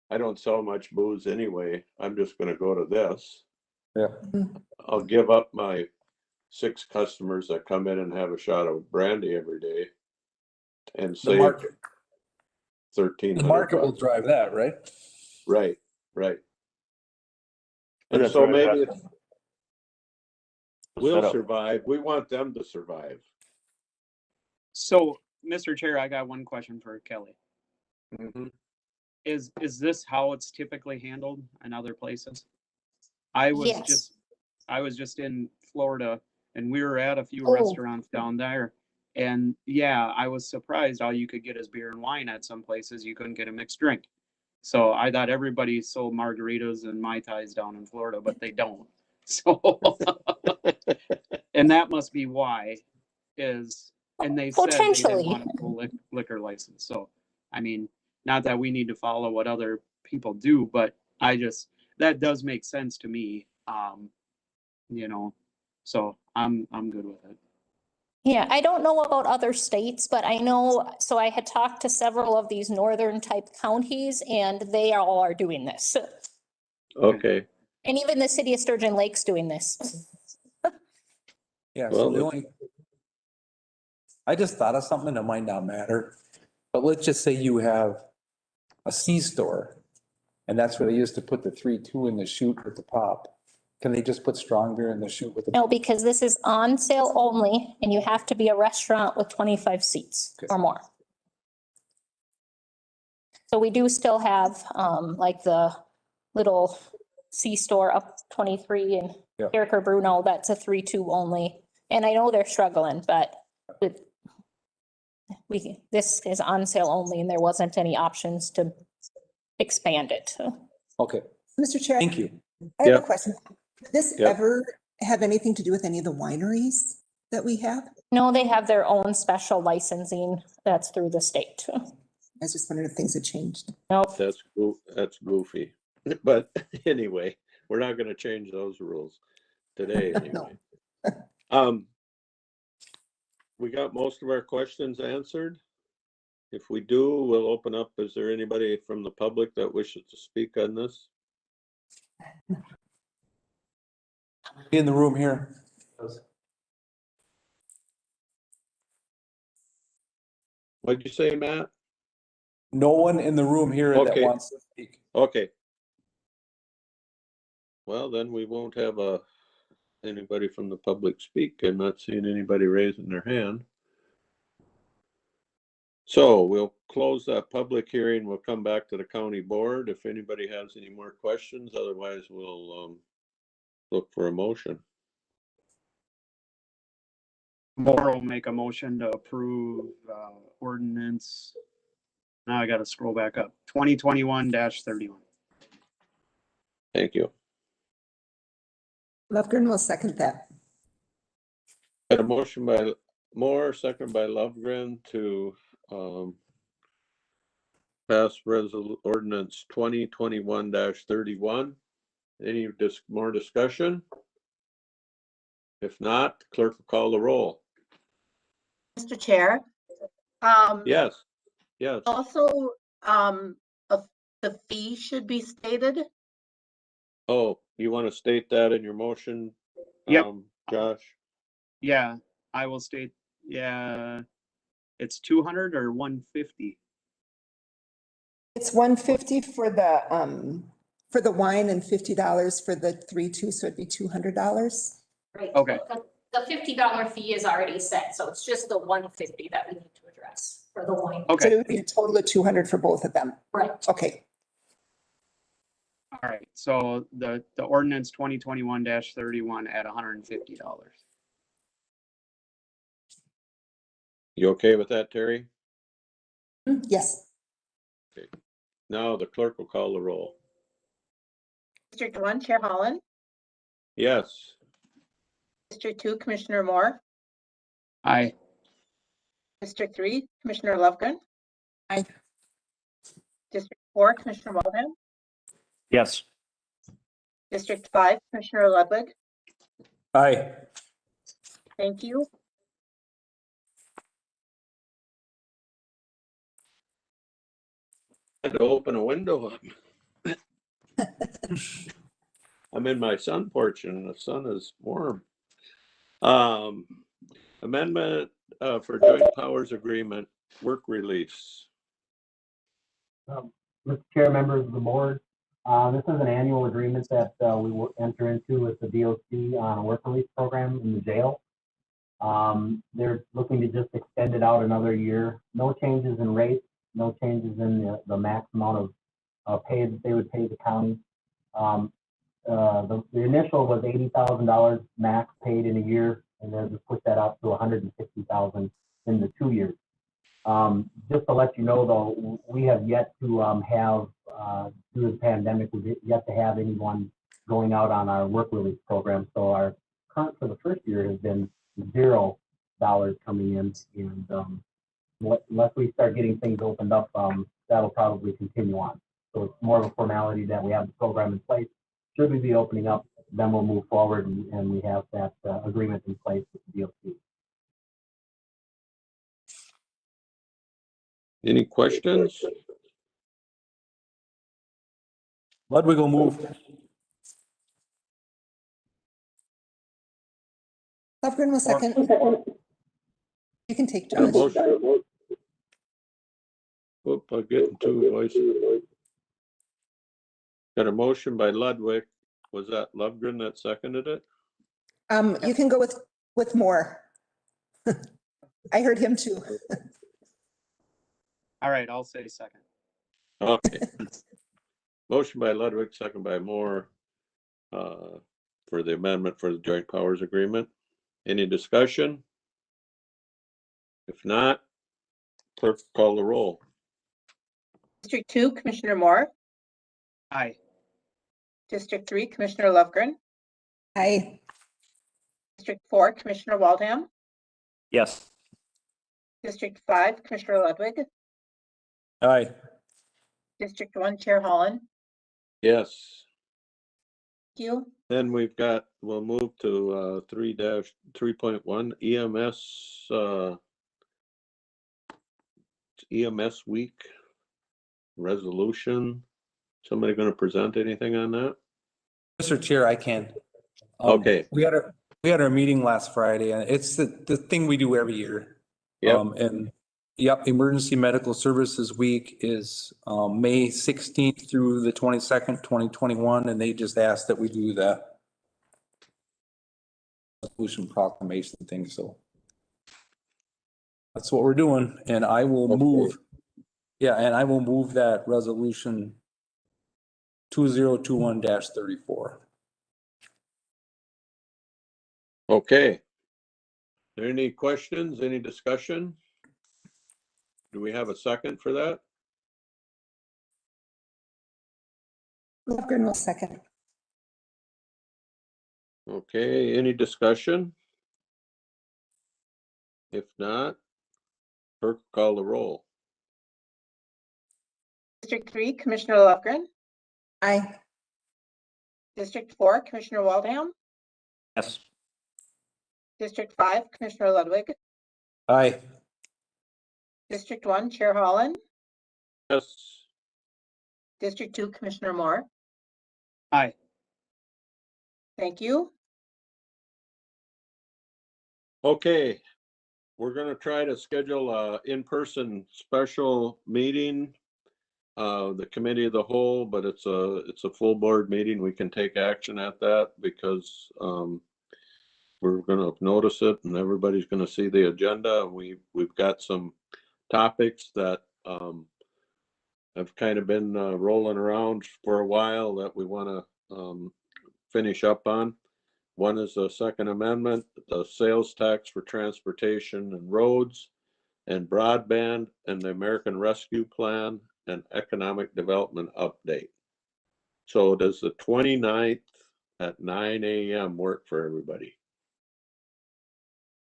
Speaker 1: I don't sell much booze anyway. I'm just gonna go to this.
Speaker 9: Yeah.
Speaker 1: I'll give up my 6 customers that come in and have a shot of brandy every day and
Speaker 9: The
Speaker 1: save
Speaker 9: market,
Speaker 1: 1,300
Speaker 9: the market will
Speaker 1: bucks.
Speaker 9: drive that, right?
Speaker 1: Right, right.
Speaker 11: And
Speaker 1: And
Speaker 11: that's
Speaker 1: so
Speaker 11: right,
Speaker 1: maybe
Speaker 11: that's-
Speaker 1: it's, we'll
Speaker 11: Set up.
Speaker 1: survive. We want them to survive.
Speaker 4: So, Mr. Chair, I got one question for Kelly. Is this how it's typically handled in other places? I was
Speaker 8: Yes.
Speaker 4: just in Florida and we were at a few
Speaker 8: Oh.
Speaker 4: restaurants down there. And yeah, I was surprised all you could get is beer and wine at some places. You couldn't get a mixed drink. So I thought everybody sold margaritas and Mai Tais down in Florida, but they don't. So, and that must be why and they said they didn't
Speaker 8: Potentially.
Speaker 4: want a full liquor license. So, I mean, not that we need to follow what other people do, but that does make sense to me. So I'm good with it.
Speaker 8: Yeah, I don't know about other states, but I know, so I had talked to several of these northern type counties and they all are doing this.
Speaker 1: Okay,
Speaker 8: And even the city of Sturgeon Lake's doing this.
Speaker 9: Yeah,
Speaker 1: Well,
Speaker 9: so the only, I just thought of something that might not matter, but let's just say you have a C-store, and that's where they used to put the 3-2 in the chute with the pop. Can they just put strong beer in the chute with the?
Speaker 8: No, because this is on sale only and you have to be a restaurant with 25 seats or more. So we do still have, like the little C-store up 23 and
Speaker 9: Yeah.
Speaker 8: Eric or Bruno, that's a 3-2 only. And I know they're struggling, but this is on sale only and there wasn't any options to expand it.
Speaker 9: Okay,
Speaker 6: Mr. Chair,
Speaker 9: thank you.
Speaker 6: I have
Speaker 1: Yep.
Speaker 6: a question. Does this
Speaker 1: Yep.
Speaker 6: ever have anything to do with any of the wineries that we have?
Speaker 8: No, they have their own special licensing that's through the state.
Speaker 6: I was just wondering if things had changed.
Speaker 8: Nope.
Speaker 1: that's goofy. But anyway, we're not gonna change those rules today anyway. We got most of our questions answered. If we do, we'll open up. Is there anybody from the public that wishes to speak on this?
Speaker 9: In the room here.
Speaker 1: What'd you say, Matt?
Speaker 9: No one in the room here that
Speaker 1: Okay.
Speaker 9: wants to speak.
Speaker 1: Okay. Well, then we won't have anybody from the public speak. I'm not seeing anybody raising their hand. So we'll close that public hearing. We'll come back to the county board if anybody has any more questions. Otherwise, we'll look for a motion.
Speaker 4: Moore will make a motion to approve ordinance. Now I gotta scroll back up. 2021-31.
Speaker 1: Thank you.
Speaker 6: Lefgren will second that.
Speaker 1: Got a motion by Moore, second by Lovegren to pass ordinance 2021-31. Any more discussion? If not, clerk will call the roll.
Speaker 5: Mr. Chair.
Speaker 1: Yes.
Speaker 5: Also, the fee should be stated.
Speaker 1: Oh, you want to state that in your motion?
Speaker 4: Yep.
Speaker 1: Josh?
Speaker 4: Yeah, I will state, it's 200 or 150.
Speaker 6: It's $150 for the wine and $50 for the 3-2, so it'd be $200.
Speaker 8: Right.
Speaker 4: Okay.
Speaker 8: The $50 fee is already set, so it's just the 150 that we need to address for the wine.
Speaker 6: So
Speaker 4: Okay,
Speaker 6: it would be a total of $200 for both of them.
Speaker 8: Right.
Speaker 6: Okay.
Speaker 4: all right. So the ordinance 2021-31 at $150.
Speaker 1: You okay with that, Terry?
Speaker 6: Yes.
Speaker 1: Now the clerk will call the roll.
Speaker 5: District 1, Chair Holland.
Speaker 1: Yes.
Speaker 5: District 2, Commissioner Moore.
Speaker 4: Aye.
Speaker 5: District 3, Commissioner Lovegren.
Speaker 6: Aye.
Speaker 5: District 4, Commissioner Waldham.
Speaker 11: Yes.
Speaker 5: District 5, Commissioner Ludwig.
Speaker 9: Aye.
Speaker 5: Thank you.
Speaker 1: I had to open a window up. I'm in my sun porch and the sun is warm. Amendment for joint powers agreement, work release.
Speaker 12: Mr. Chair, members of the board, this is an annual agreement that we will enter into with the DOC on a work release program in the jail. They're looking to just extend it out another year. No changes in rates, no changes in the max amount of pay that they would pay the county. The initial was $80,000 max paid in a year, and then just push that out to $160,000 in the 2 years. Just to let you know, though, we have yet to have, due to the pandemic, we've yet to have anyone going out on our work release program. So our current for the first year has been $0 coming in, and unless we start getting things opened up, that'll probably continue on. So it's more of a formality that we have the program in place. Should we be opening up, then we'll move forward and we have that agreement in place with the DOC.
Speaker 1: Any questions?
Speaker 9: Ludwig will move.
Speaker 6: Lofgren will second. You can take
Speaker 1: Got a
Speaker 6: Josh.
Speaker 1: motion. Whoop, I'm getting two voices. Got a motion by Ludwig. Was that Lundgren that seconded it?
Speaker 6: You can go with more. I heard him too.
Speaker 4: All right, I'll say second.
Speaker 1: Okay. Motion by Ludwig, second by Moore, for the amendment for the joint powers agreement. Any discussion? If not, clerk call the roll.
Speaker 5: District 2, Commissioner Moore.
Speaker 4: Aye.
Speaker 5: District 3, Commissioner Lovegren.
Speaker 6: Aye.
Speaker 5: District 4, Commissioner Waldham.
Speaker 11: Yes.
Speaker 5: District 5, Commissioner Ludwig.
Speaker 9: Aye.
Speaker 5: District 1, Chair Holland.
Speaker 1: Yes.
Speaker 5: Thank you.
Speaker 1: Then we'll move to 3-3.1 EMS, EMS week resolution. Somebody going to present anything on that?
Speaker 9: Mr. Chair, I can.
Speaker 1: Okay.
Speaker 9: We had our meeting last Friday, and it's the thing we do every year.
Speaker 1: Yep.
Speaker 9: And yep, Emergency Medical Services Week is May 16th through the 22nd, 2021, and they just asked that we do the resolution proclamation thing, so that's what we're doing, and I will move. Yeah, and I will move that resolution 2021-34.
Speaker 1: Okay. Are there any questions, any discussion? Do we have a second for that?
Speaker 6: Lofgren will second.
Speaker 1: Okay, any discussion? If not, clerk call the roll.
Speaker 5: District 3, Commissioner Lovegren.
Speaker 6: Aye.
Speaker 5: District 4, Commissioner Waldham.
Speaker 11: Yes.
Speaker 5: District 5, Commissioner Ludwig.
Speaker 9: Aye.
Speaker 5: District 1, Chair Holland.
Speaker 1: Yes.
Speaker 5: District 2, Commissioner Moore.
Speaker 4: Aye.
Speaker 5: Thank you.
Speaker 1: Okay, we're gonna try to schedule a in-person special meeting. The committee of the whole, but it's a full board meeting. We can take action at that because we're gonna notice it and everybody's gonna see the agenda. We've got some topics that have kind of been rolling around for a while that we wanna finish up on. One is the Second Amendment, the sales tax for transportation and roads, and broadband, and the American Rescue Plan, and economic development update. So does the 29th at 9 a.m. work for everybody?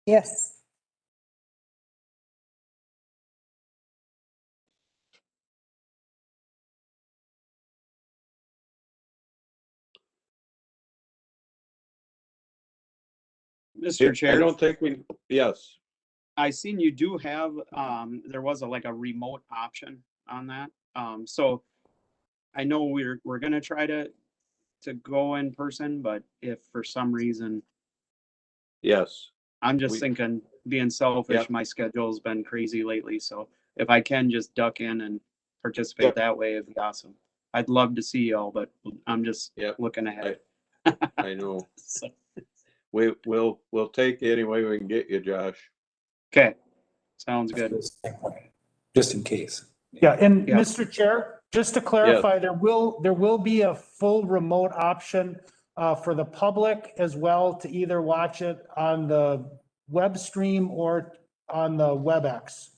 Speaker 6: Yes.
Speaker 4: Mr.
Speaker 1: I
Speaker 4: Chair,
Speaker 1: don't think yes.
Speaker 4: I seen you do have, there was like a remote option on that. So I know we're gonna try to go in person, but if for some reason
Speaker 1: Yes,
Speaker 4: I'm just
Speaker 1: We-
Speaker 4: thinking, being selfish,
Speaker 1: Yep.
Speaker 4: my schedule's been crazy lately, so if I can just duck in and participate
Speaker 1: Yep.
Speaker 4: that way, it'd be awesome. I'd love to see y'all, but I'm just
Speaker 1: Yep.
Speaker 4: looking ahead.
Speaker 1: I know.
Speaker 4: So,
Speaker 1: We'll take you any way we can get you, Josh.
Speaker 4: okay, sounds good.
Speaker 9: Just in case.
Speaker 3: Yeah, and
Speaker 4: Yeah.
Speaker 3: Mr. Chair, just to clarify, there will be a full remote option for the public as well to either watch it on the web stream or on the WebEx.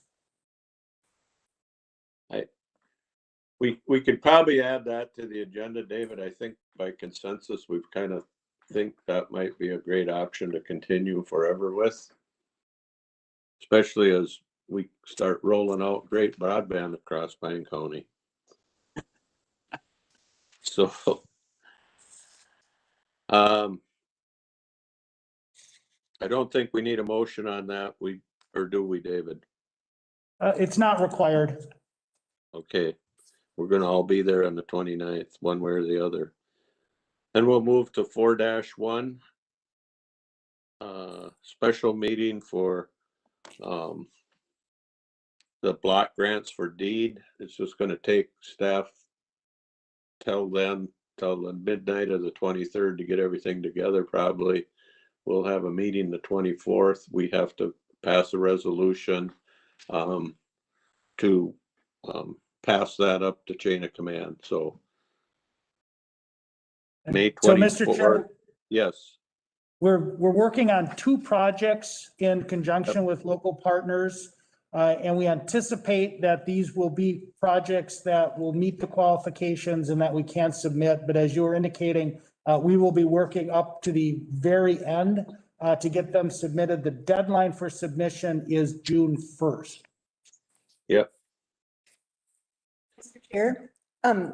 Speaker 1: We could probably add that to the agenda, David. I think by consensus, we've kind of think that might be a great option to continue forever with. Especially as we start rolling out great broadband across Pine County. So, I don't think we need a motion on that. Or do we, David?
Speaker 3: It's not required.
Speaker 1: Okay, we're gonna all be there on the 29th, one way or the other. And we'll move to 4-1. Special meeting for, the block grants for deed. It's just gonna take staff till the midnight of the 23rd to get everything together probably. We'll have a meeting the 24th. We have to pass a resolution, to, pass that up to chain of command, so. May
Speaker 3: So, Mr.
Speaker 1: 24th,
Speaker 3: Chair,
Speaker 1: yes,
Speaker 3: we're working on two projects in conjunction with local partners. And we anticipate that these will be projects that will meet the qualifications and that we can submit. But as you were indicating, we will be working up to the very end to get them submitted. The deadline for submission is June 1st.
Speaker 1: yep,
Speaker 6: Mr. Chair,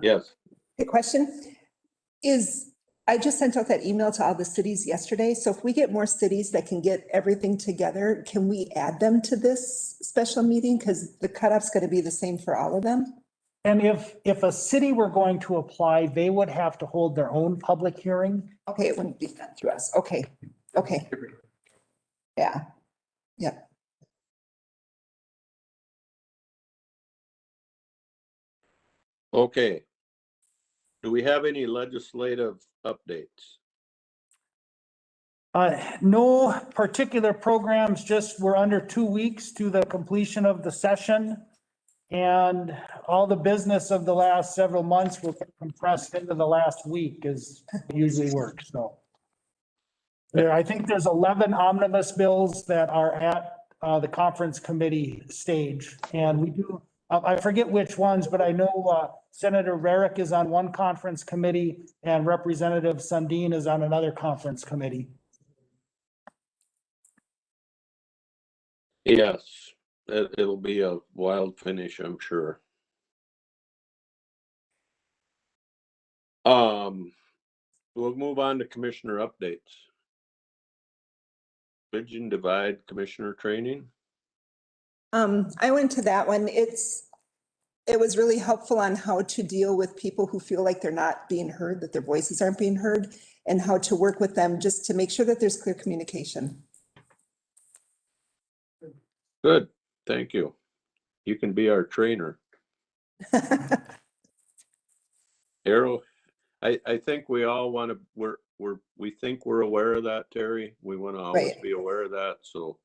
Speaker 1: yes.
Speaker 6: the question is, I just sent out that email to all the cities yesterday. So if we get more cities that can get everything together, can we add them to this special meeting? Because the cutoff's going to be the same for all of them.
Speaker 3: And if a city were going to apply, they would have to hold their own public hearing.
Speaker 6: Okay, it wouldn't be done through us. Okay, okay. Yeah, yeah.
Speaker 1: Okay. Do we have any legislative updates?
Speaker 3: No particular programs, just we're under 2 weeks to the completion of the session. And all the business of the last several months will get compressed into the last week as it usually works, so. I think there's 11 omnibus bills that are at the conference committee stage. And we do, I forget which ones, but I know Senator Rarick is on one conference committee and Representative Sundin is on another conference committee.
Speaker 1: Yes, it'll be a wild finish, I'm sure. We'll move on to commissioner updates. Bridge and Divide Commissioner Training.
Speaker 6: I went to that one. It was really helpful on how to deal with people who feel like they're not being heard, that their voices aren't being heard, and how to work with them just to make sure that there's clear communication.
Speaker 1: Good, thank you. You can be our trainer. Arrow, I think we all want to, we think we're aware of that, Terry. We want to always
Speaker 6: Right.
Speaker 1: be aware of that, so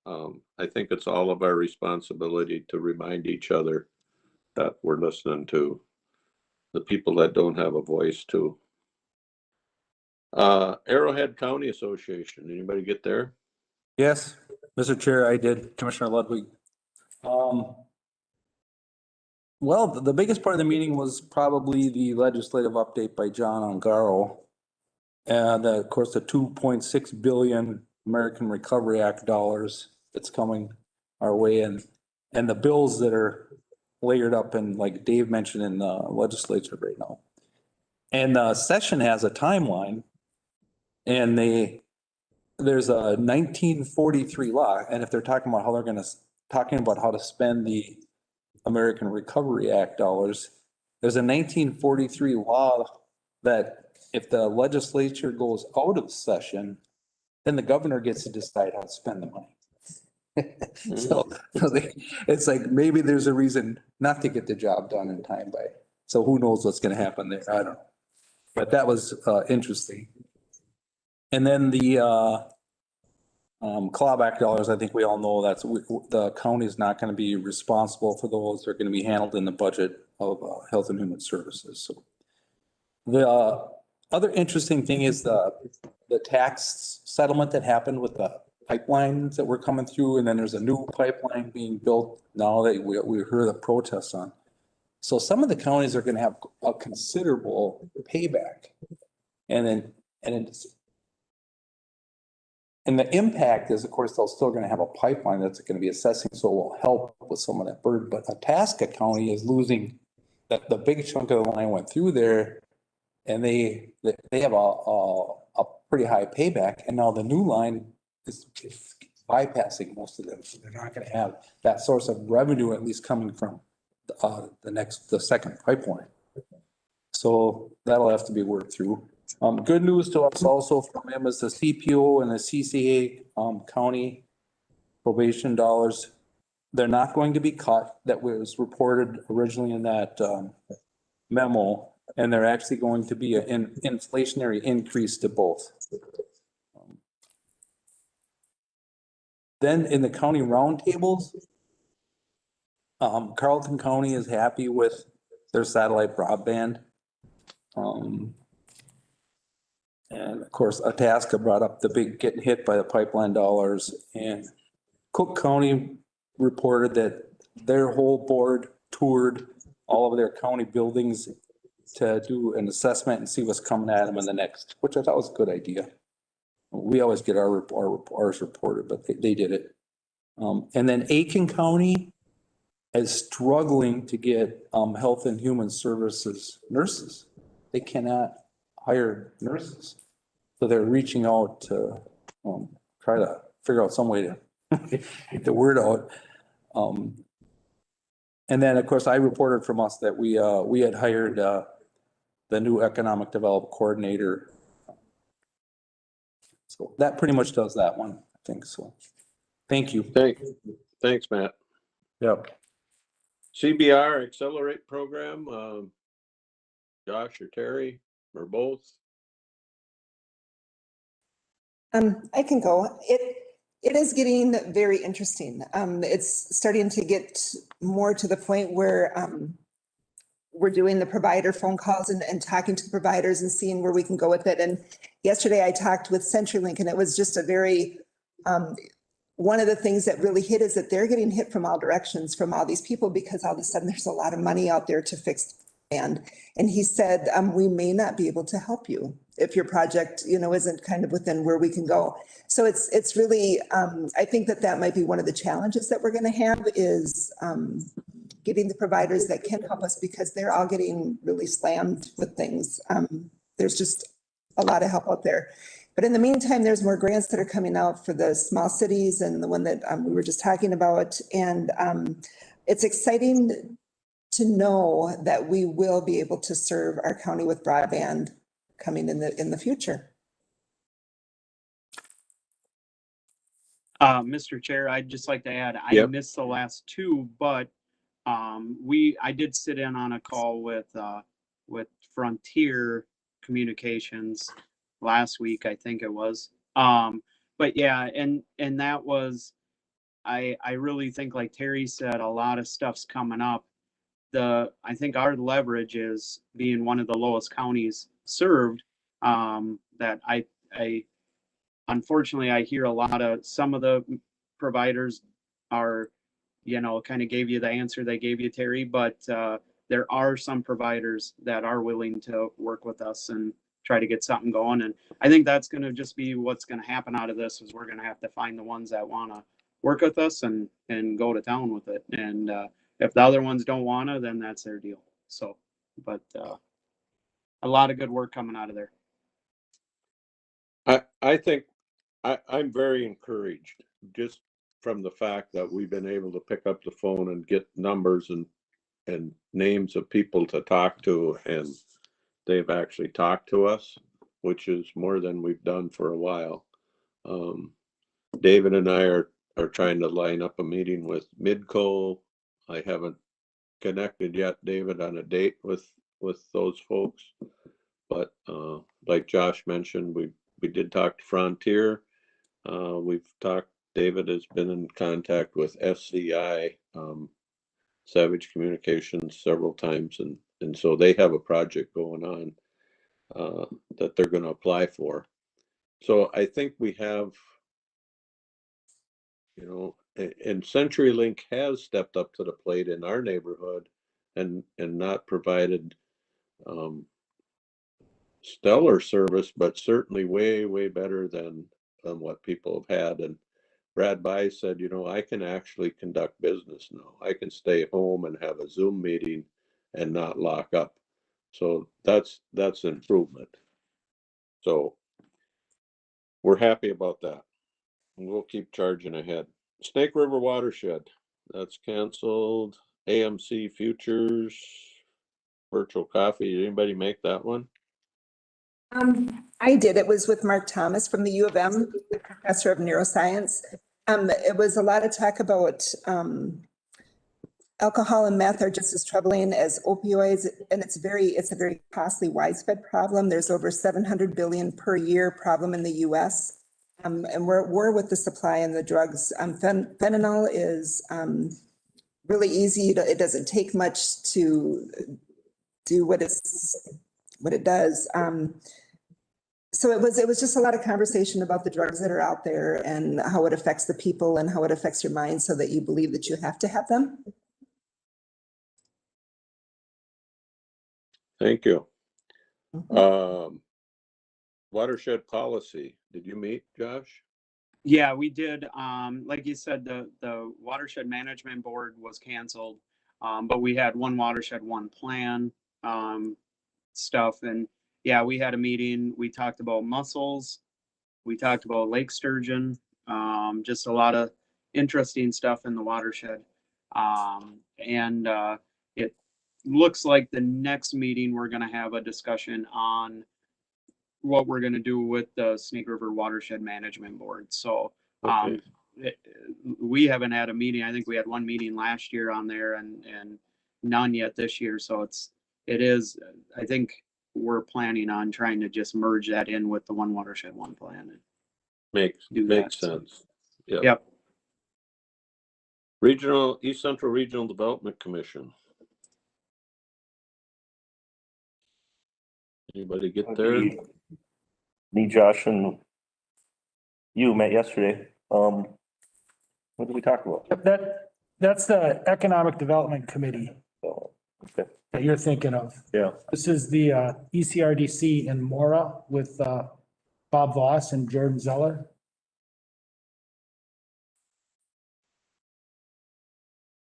Speaker 1: I think it's all of our responsibility to remind each other that we're listening to the people that don't have a voice too. Arrowhead County Association, anybody get there?
Speaker 9: Yes, Mr. Chair, I did, Commissioner Ludwig. Well, the biggest part of the meeting was probably the legislative update by John Ongaro. And of course, the 2.6 billion American Recovery Act dollars that's coming our way, and the bills that are layered up in, like Dave mentioned, in the legislature right now. And the session has a timeline, and there's a 1943 law, and if they're talking about how to spend the American Recovery Act dollars, there's a 1943 law that if the legislature goes out of session, then the governor gets to decide how to spend the money. So it's like, maybe there's a reason not to get the job done in time so who knows what's gonna happen there, I don't know. But that was interesting. And then the clawback dollars, I think we all know the county is not gonna be responsible for those. They're gonna be handled in the budget of Health and Human Services. So the other interesting thing is the tax settlement that happened with the pipelines that were coming through, and then there's a new pipeline being built now that we heard the protests on. So some of the counties are gonna have a considerable payback. And the impact is, of course, they're still gonna have a pipeline that's gonna be assessing, so it will help with some of that burden. But Itasca County is losing, the big chunk of the line went through there, and they have a pretty high payback, and now the new line is bypassing most of them, so they're not gonna have that source of revenue at least coming from the second pipeline. So that'll have to be worked through. Good news to us also from him is the CPO and the CCA county probation dollars. They're not going to be cut. That was reported originally in that memo, and they're actually going to be an inflationary increase to both. Then in the county roundtables, Carleton County is happy with their satellite broadband. And of course, Itasca brought up the big getting hit by the pipeline dollars, and Cook County reported that their whole board toured all of their county buildings to do an assessment and see what's coming at them in the next, which I thought was a good idea. We always get ours reported, but they did it. And then Aiken County is struggling to get Health and Human Services nurses. They cannot hire nurses. So they're reaching out to try to figure out some way to get the word out. And then, of course, I reported from us that we had hired the new economic development coordinator. So that pretty much does that one, I think. So thank you.
Speaker 1: Thanks, Matt.
Speaker 9: Yep.
Speaker 1: CBR Accelerate Program, Josh or Terry or both?
Speaker 6: I can go. It is getting very interesting. It's starting to get more to the point where we're doing the provider phone calls and talking to the providers and seeing where we can go with it. And yesterday I talked with CenturyLink, and it was just a very, one of the things that really hit is that they're getting hit from all directions from all these people, because all of a sudden there's a lot of money out there to fix and he said, we may not be able to help you if your project, isn't kind of within where we can go. So it's really, I think that might be one of the challenges that we're going to have is getting the providers that can help us, because they're all getting really slammed with things. There's just a lot of help out there. But in the meantime, there's more grants that are coming out for the small cities and the one that we were just talking about. And it's exciting to know that we will be able to serve our county with broadband coming in the future.
Speaker 4: Mr. Chair, I'd just like to add, I missed the last two, but I did sit in on a call with Frontier Communications last week, I think it was. But yeah, and that was, I really think, like Terry said, a lot of stuff's coming up. I think our leverage is being one of the lowest counties served, that I unfortunately I hear a lot of, some of the providers are, kind of gave you the answer they gave you, Terry, but there are some providers that are willing to work with us and try to get something going. And I think that's going to just be what's going to happen out of this, is we're going to have to find the ones that want to work with us and go to town with it. And if the other ones don't want to, then that's their deal. So, but a lot of good work coming out of there.
Speaker 1: I think I'm very encouraged just from the fact that we've been able to pick up the phone and get numbers and names of people to talk to, and they've actually talked to us, which is more than we've done for a while. David and I are trying to line up a meeting with Midco. I haven't connected yet, David, on a date with those folks. But like Josh mentioned, we did talk to Frontier. We've talked, David has been in contact with SCI, Savage Communications, several times, and so they have a project going on that they're going to apply for. So I think we have, you know, and CenturyLink has stepped up to the plate in our neighborhood and not provided stellar service, but certainly way better than what people have had. And Brad By said, you know, I can actually conduct business now. I can stay home and have a Zoom meeting and not lock up. So that's improvement. So we're happy about that. And we'll keep charging ahead. Snake River Watershed, that's canceled. AMC Futures, virtual coffee. Did anybody make that one?
Speaker 6: I did. It was with Mark Thomas from the U of M, the professor of neuroscience. It was a lot of talk about alcohol and meth are just as troubling as opioids, and it's a very costly, widespread problem. There's over 700 billion per year problem in the U.S. And we're at war with the supply and the drugs. Fentanyl is really easy. It doesn't take much to do what it does. So it was just a lot of conversation about the drugs that are out there and how it affects the people and how it affects your mind so that you believe that you have to have them.
Speaker 1: Thank you. Watershed Policy. Did you meet, Josh?
Speaker 4: Yeah, we did. Like you said, the Watershed Management Board was canceled, but we had one watershed, one plan stuff. And yeah, we had a meeting. We talked about mussels. We talked about lake sturgeon, just a lot of interesting stuff in the watershed. And it looks like the next meeting, we're going to have a discussion on what we're going to do with the Snake River Watershed Management Board. So
Speaker 1: Okay.
Speaker 4: we haven't had a meeting. I think we had one meeting last year on there and none yet this year. So it is, I think we're planning on trying to just merge that in with the one watershed, one plan. And
Speaker 1: Makes sense. Yep.
Speaker 4: Yep.
Speaker 1: East Central Regional Development Commission. Anybody get there?
Speaker 11: Me, Josh, and you met yesterday. What did we talk about?
Speaker 3: That's the Economic Development Committee
Speaker 11: Oh, okay.
Speaker 3: that you're thinking of.
Speaker 11: Yeah.
Speaker 3: This is the ECRDC in Mora with Bob Voss and Jordan Zeller.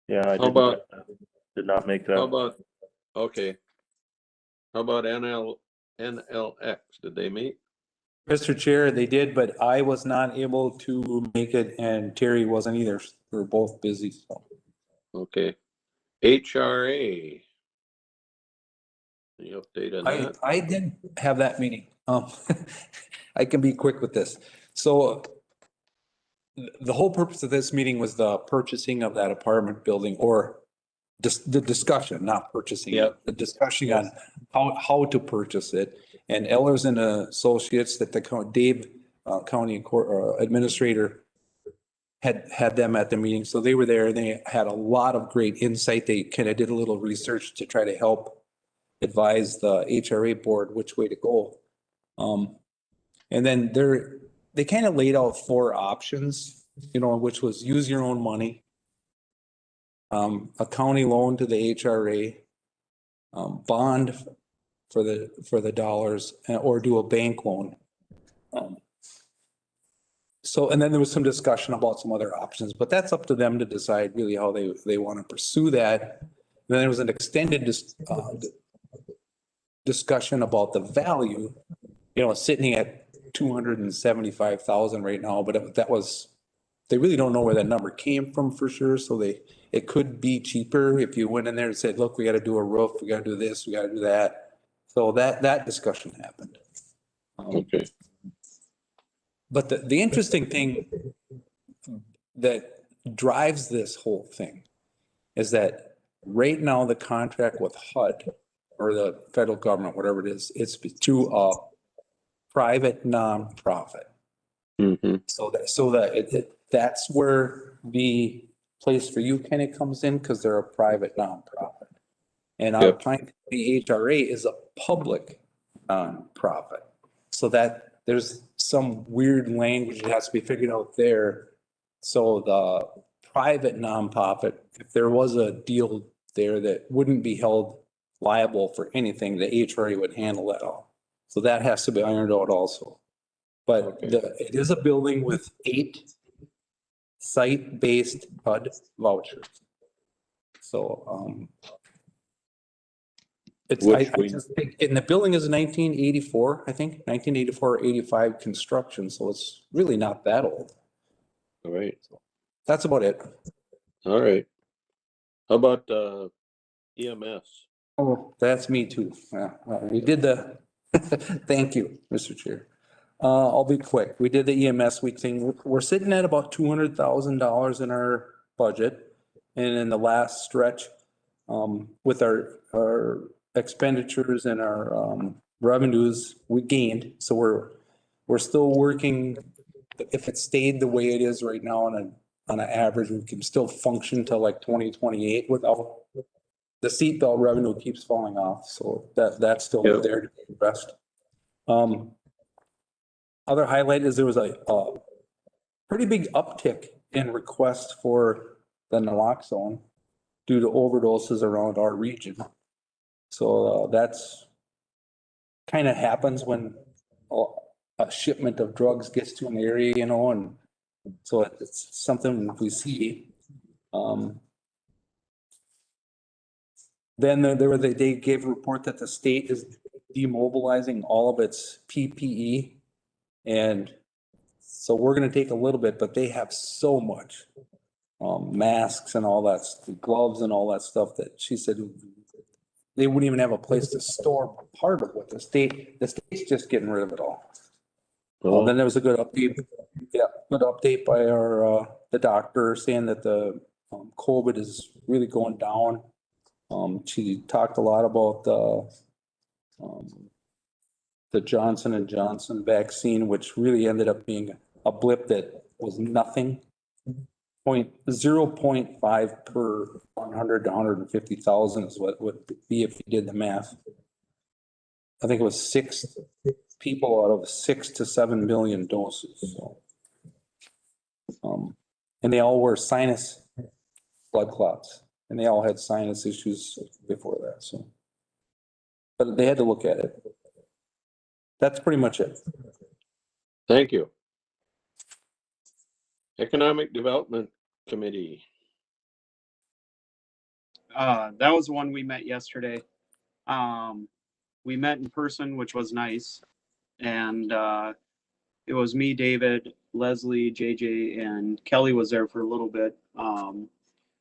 Speaker 11: Yeah, I
Speaker 1: How about,
Speaker 11: did not make that.
Speaker 1: how about, okay. How about NLX? Did they meet?
Speaker 9: Mr. Chair, they did, but I was not able to make it and Terry wasn't either. We were both busy, so.
Speaker 1: Okay. HRA. Any update on that?
Speaker 9: I didn't have that meeting. I can be quick with this. So the whole purpose of this meeting was the purchasing of that apartment building, or just the discussion, not purchasing it, the discussion on how to purchase it. And Ehlers and Associates, that the Dave County Administrator had them at the meeting. So they were there. They had a lot of great insight. They kind of did a little research to try to help advise the HRA board which way to go. And then they kind of laid out 4 options, which was use your own money, a county loan to the HRA, bond for the dollars, or do a bank loan. So, and then there was some discussion about some other options, but that's up to them to decide really how they want to pursue that. And then there was an extended discussion about the value, sitting at 275,000 right now, but they really don't know where that number came from for sure. So it could be cheaper if you went in there and said, look, we got to do a roof, we got to do this, we got to do that. So that discussion happened.
Speaker 1: Okay.
Speaker 9: But the interesting thing that drives this whole thing is that right now the contract with HUD or the federal government, whatever it is, it's through a private nonprofit.
Speaker 1: Mm-hmm.
Speaker 9: That's where the place for you kind of comes in because they're a private nonprofit. And our
Speaker 1: Yep.
Speaker 9: Pine County HRA is a public nonprofit. So that there's some weird language that has to be figured out there. So the private nonprofit, if there was a deal there that wouldn't be held liable for anything, the HRA would handle that all. So that has to be ironed out also. But
Speaker 1: Okay.
Speaker 9: it is a building with 8 site-based HUD vouchers. So, it's, I just think, and the building is 1984, I think, 1984 or 85 construction, so it's really not that old.
Speaker 1: All right.
Speaker 9: That's about it.
Speaker 1: All right. How about EMS?
Speaker 9: Oh, that's me too. Yeah, we did the, thank you, Mr. Chair. I'll be quick. We did the EMS week thing. We're sitting at about $200,000 in our budget. And in the last stretch, with our expenditures and our revenues, we gained. So we're still working. If it stayed the way it is right now on an average, we can still function till like 2028 without the seatbelt revenue keeps falling off. So that's still there to be addressed. Other highlight is there was a pretty big uptick in requests for the naloxone due to overdoses around our region. So that's kind of happens when a shipment of drugs gets to an area, you know, and so it's something we see. Then they gave a report that the state is demobilizing all of its PPE. And so we're going to take a little bit, but they have so much masks and all that, gloves and all that stuff that she said they wouldn't even have a place to store part of what the state's just getting rid of it all.
Speaker 1: Well,
Speaker 9: Then there was a good update. Yeah, good update by the doctor saying that the COVID is really going down. She talked a lot about the Johnson & Johnson vaccine, which really ended up being a blip that was nothing. 0.5 per 100 to 150,000 is what it would be if you did the math. I think it was 6 people out of 6 to 7 million doses. So, and they all were sinus blood clots, and they all had sinus issues before that. So, but they had to look at it. That's pretty much it.
Speaker 1: thank you. Economic Development Committee.
Speaker 4: That was the one we met yesterday. We met in person, which was nice. And it was me, David, Leslie, JJ, and Kelly was there for a little bit.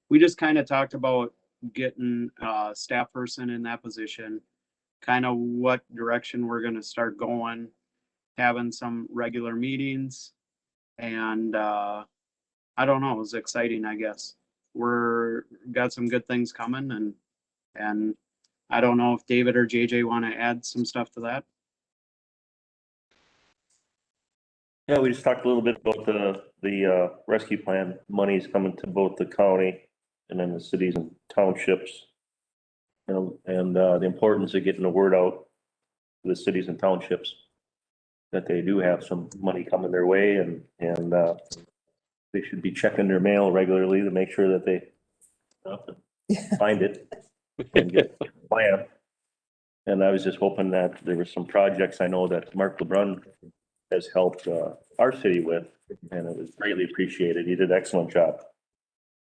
Speaker 4: We just kind of talked about getting a staff person in that position, kind of what direction we're going to start going, having some regular meetings. And I don't know, it was exciting, I guess. We're got some good things coming, and I don't know if David or JJ want to add some stuff to that.
Speaker 11: Yeah, we just talked a little bit about the rescue plan. Money's coming to both the county and then the cities and townships. You know, and the importance of getting the word out to the cities and townships that they do have some money coming their way, and they should be checking their mail regularly to make sure that they find it and get a plan. And I was just hoping that there were some projects I know that Mark LeBrun has helped our city with, and it was greatly appreciated. He did an excellent job.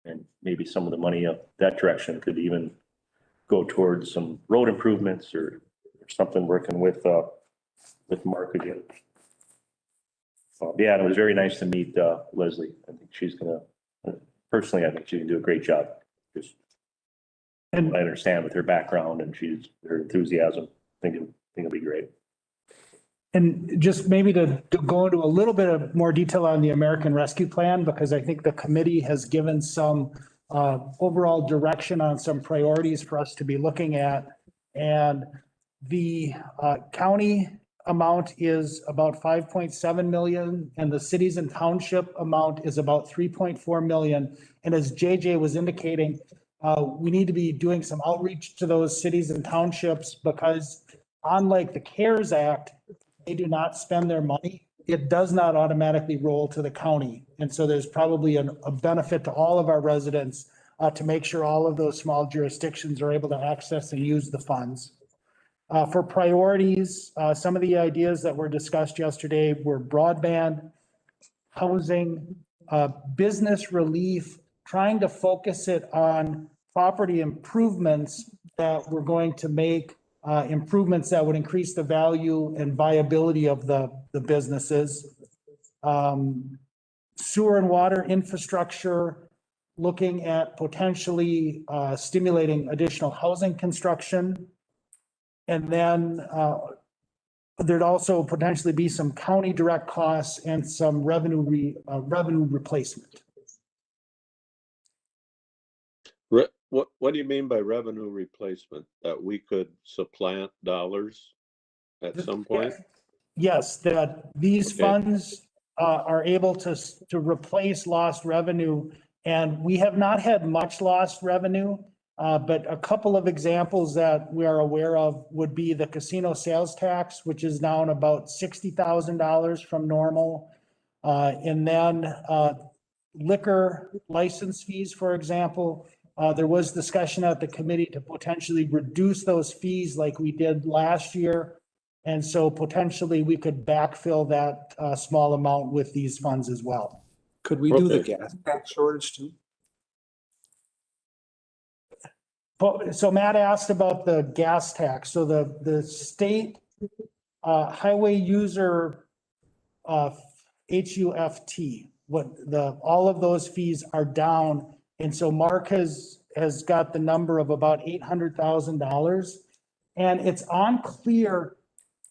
Speaker 11: And maybe some of the money up that direction could even go towards some road improvements or something, working with Mark again. Yeah, and it was very nice to meet Leslie. I think she's personally, I think she can do a great job. Just, and I understand with her background and her enthusiasm, I think it'll be great.
Speaker 3: And just maybe to go into a little bit of more detail on the American Rescue Plan, because I think the committee has given some overall direction on some priorities for us to be looking at. And the county amount is about 5.7 million, and the cities and township amount is about 3.4 million. And as JJ was indicating, we need to be doing some outreach to those cities and townships, because unlike the CARES Act, they do not spend their money. It does not automatically roll to the county. And so there's probably a benefit to all of our residents to make sure all of those small jurisdictions are able to access and use the funds. For priorities, some of the ideas that were discussed yesterday were broadband, housing, business relief, trying to focus it on property improvements that we're going to make improvements that would increase the value and viability of the businesses. Sewer and water infrastructure, looking at potentially stimulating additional housing construction. And then there'd also potentially be some county direct costs and some revenue replacement.
Speaker 1: What do you mean by revenue replacement? That we could supplant dollars at some point?
Speaker 3: Yes, that these funds are able to replace lost revenue. And we have not had much lost revenue, but a couple of examples that we are aware of would be the casino sales tax, which is down about $60,000 from normal. And then liquor license fees, for example. There was discussion at the committee to potentially reduce those fees like we did last year. And so potentially we could backfill that small amount with these funds as well.
Speaker 9: Could we do the gas tax shortage too?
Speaker 3: So Matt asked about the gas tax. So the state highway user HUFT, all of those fees are down. And so Mark has got the number of about $800,000. And it's unclear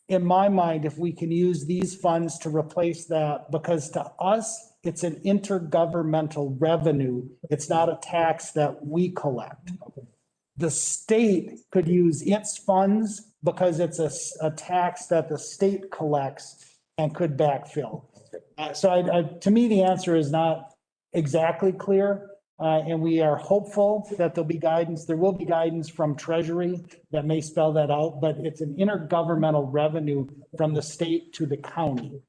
Speaker 3: in my mind if we can use these funds to replace that, because to us, it's an intergovernmental revenue. It's not a tax that we collect. The state could use its funds because it's a tax that the state collects and could backfill. So to me, the answer is not exactly clear. And we are hopeful that there'll be guidance. There will be guidance from Treasury that may spell that out, but it's an intergovernmental revenue from the state to the county.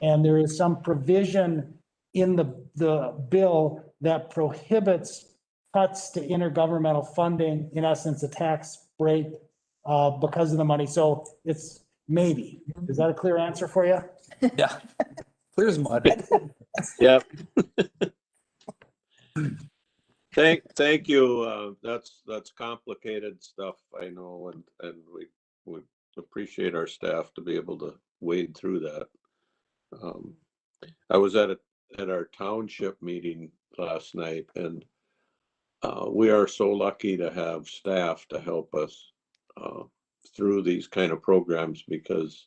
Speaker 3: And there is some provision in the bill that prohibits cuts to intergovernmental funding, in essence, a tax break because of the money. So it's maybe. Is that a clear answer for you?
Speaker 9: Yeah, clear as mud.
Speaker 1: Yep. Thank you. That's complicated stuff, I know, and we appreciate our staff to be able to wade through that. I was at our township meeting last night, and we are so lucky to have staff to help us through these kind of programs, because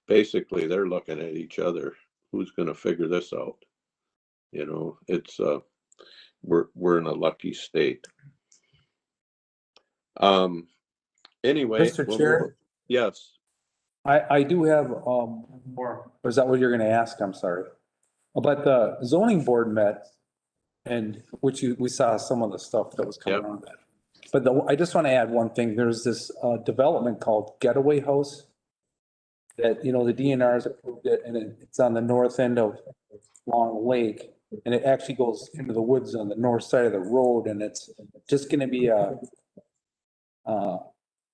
Speaker 1: basically they're looking at each other. Who's going to figure this out? You know, it's we're in a lucky state. Anyway.
Speaker 9: Mr. Chair?
Speaker 1: Yes.
Speaker 9: I do have, or is that what you're gonna ask? I'm sorry. But the zoning board met, and we saw some of the stuff that was coming on that. But I just want to add one thing. There's this development called Getaway House that, the DNR's approved it, and it's on the north end of Long Lake. And it actually goes into the woods on the north side of the road, and it's just gonna be a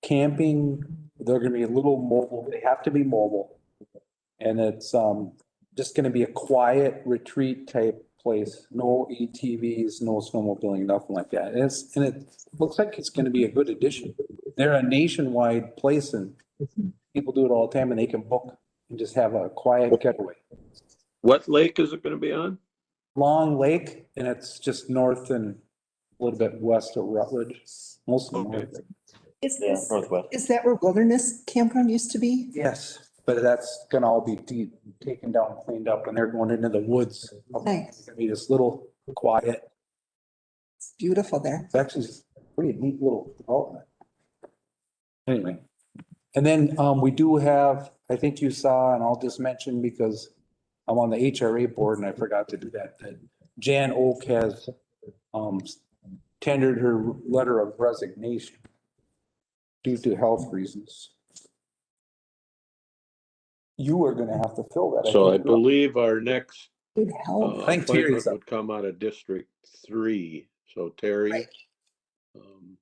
Speaker 9: camping. They're gonna be a little mobile. They have to be mobile. And it's just gonna be a quiet retreat type place. No ATVs, no snowmobiling, nothing like that. And it looks like it's gonna be a good addition. They're a nationwide place, and people do it all the time, and they can book and just have a quiet getaway.
Speaker 1: What lake is it gonna be on?
Speaker 9: Long Lake, and it's just north and a little bit west of Rutledge, mostly north.
Speaker 6: Is
Speaker 11: northwest.
Speaker 6: is that where Wilderness Campground used to be?
Speaker 9: Yes. but that's gonna all be taken down, cleaned up, and they're going into the woods.
Speaker 6: Nice.
Speaker 9: It's gonna be this little quiet,
Speaker 6: It's beautiful there.
Speaker 9: it's actually a pretty neat little development. Anyway, and then, we do have, I think you saw, and I'll just mention because I'm on the HRA board and I forgot to do that, that Jan Oak has, tendered her letter of resignation due to health reasons. You are gonna have to fill that.
Speaker 1: So I
Speaker 9: think.
Speaker 1: believe our next
Speaker 6: Good help.
Speaker 9: I think Terry's
Speaker 1: appointment
Speaker 9: up.
Speaker 1: would come out of District 3. So Terry,
Speaker 6: Right.
Speaker 1: um,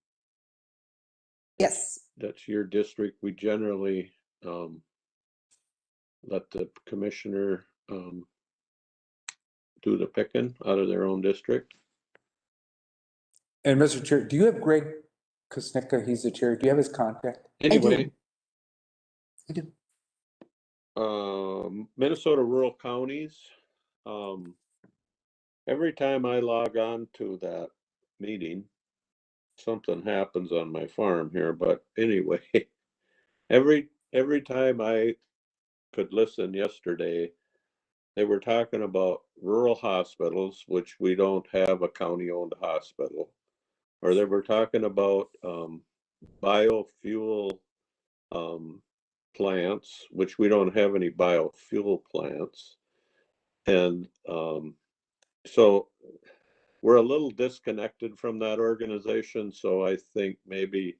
Speaker 6: Yes.
Speaker 1: that's your district. We generally let the commissioner do the picking out of their own district.
Speaker 9: And Mr. Chair, do you have Greg Kusnicka? He's the chair. Do you have his contact?
Speaker 1: Anyway,
Speaker 6: I do.
Speaker 1: Minnesota rural counties. Every time I log on to that meeting, something happens on my farm here. But anyway, every time I could listen yesterday, they were talking about rural hospitals, which we don't have a county-owned hospital, or they were talking about biofuel plants, which we don't have any biofuel plants. And so we're a little disconnected from that organization. So I think maybe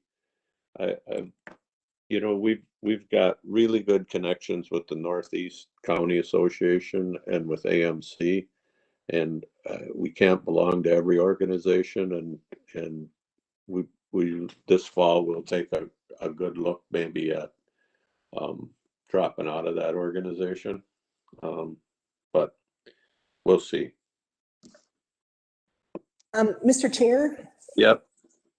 Speaker 1: we've got really good connections with the Northeast County Association and with AMC, and we can't belong to every organization. And we this fall we'll take a good look maybe at dropping out of that organization, but we'll see.
Speaker 6: Mr. Chair,
Speaker 1: Yep.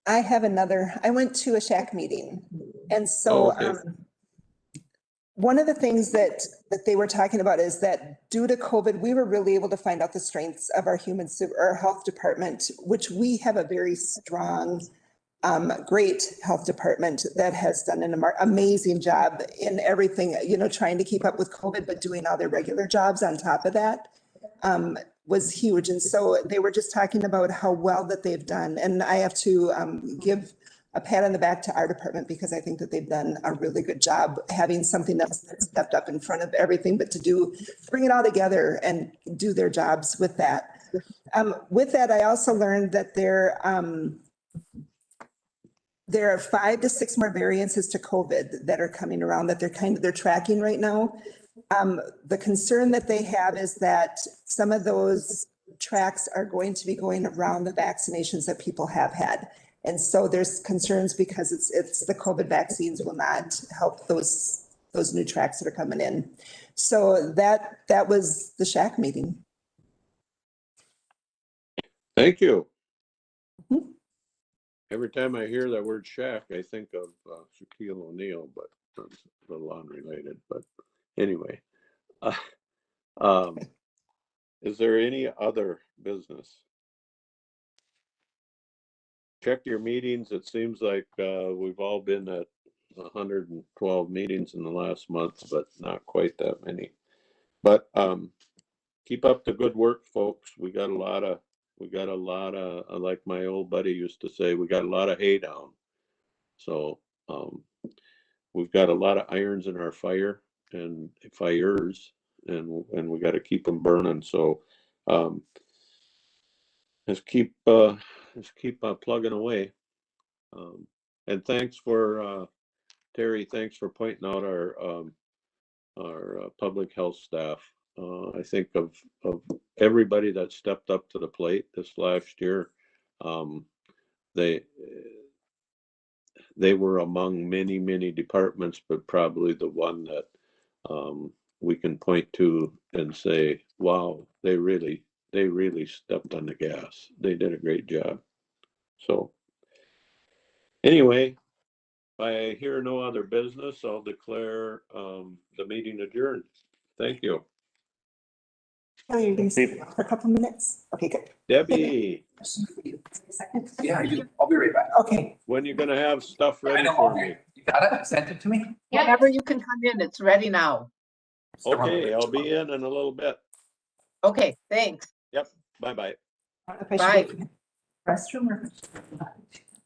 Speaker 6: I went to a shack meeting. And so,
Speaker 1: Okay.
Speaker 6: one of the things that they were talking about is that due to COVID, we were really able to find out the strengths of our our health department, which we have a very strong, great health department that has done an amazing job in everything, trying to keep up with COVID, but doing all their regular jobs on top of that. Was huge. And so they were just talking about how well that they've done. And I have to give a pat on the back to our department because I think that they've done a really good job having something that's stepped up in front of everything, but to bring it all together and do their jobs with that. With that, I also learned that there are 5 to 6 more variances to COVID that are coming around that they're tracking right now. The concern that they have is that some of those tracks are going to be going around the vaccinations that people have had. And so there's concerns because it's the COVID vaccines will not help those new tracks that are coming in. So that was the shack meeting.
Speaker 1: Thank you.
Speaker 6: Mhm.
Speaker 1: Every time I hear that word shack, I think of Shaquille O'Neal, but that's a little unrelated. But anyway, is there any other business? Check your meetings. It seems like we've all been at 112 meetings in the last month, but not quite that many. But keep up the good work, folks. We got a lot of, like my old buddy used to say, we got a lot of hay down. So we've got a lot of irons in our fire and fires, and we got to keep them burning. So let's keep plugging away. And thanks for Terry. Thanks for pointing out our public health staff. I think of everybody that stepped up to the plate this last year. They were among many departments, but probably the one that we can point to and say, wow, they really stepped on the gas. They did a great job. So anyway, if I hear no other business, I'll declare the meeting adjourned. Thank you.
Speaker 6: Kelly, are you gonna stay for a couple minutes? Okay, good.
Speaker 1: Debbie,
Speaker 6: Question for you. A second.
Speaker 9: Yeah, I'll be right back.
Speaker 6: Okay,
Speaker 1: when you gonna have stuff
Speaker 9: I
Speaker 1: ready
Speaker 9: know,
Speaker 1: for
Speaker 9: okay.
Speaker 1: me?
Speaker 9: You got it? Sent it to me?
Speaker 8: Yeah.
Speaker 5: Whenever you can come in, it's ready now.
Speaker 1: Okay, I'll be in a little bit.
Speaker 5: Okay, thank
Speaker 1: Yep, bye-bye.
Speaker 6: I don't know if I should
Speaker 5: Bye.
Speaker 6: go for the restroom or.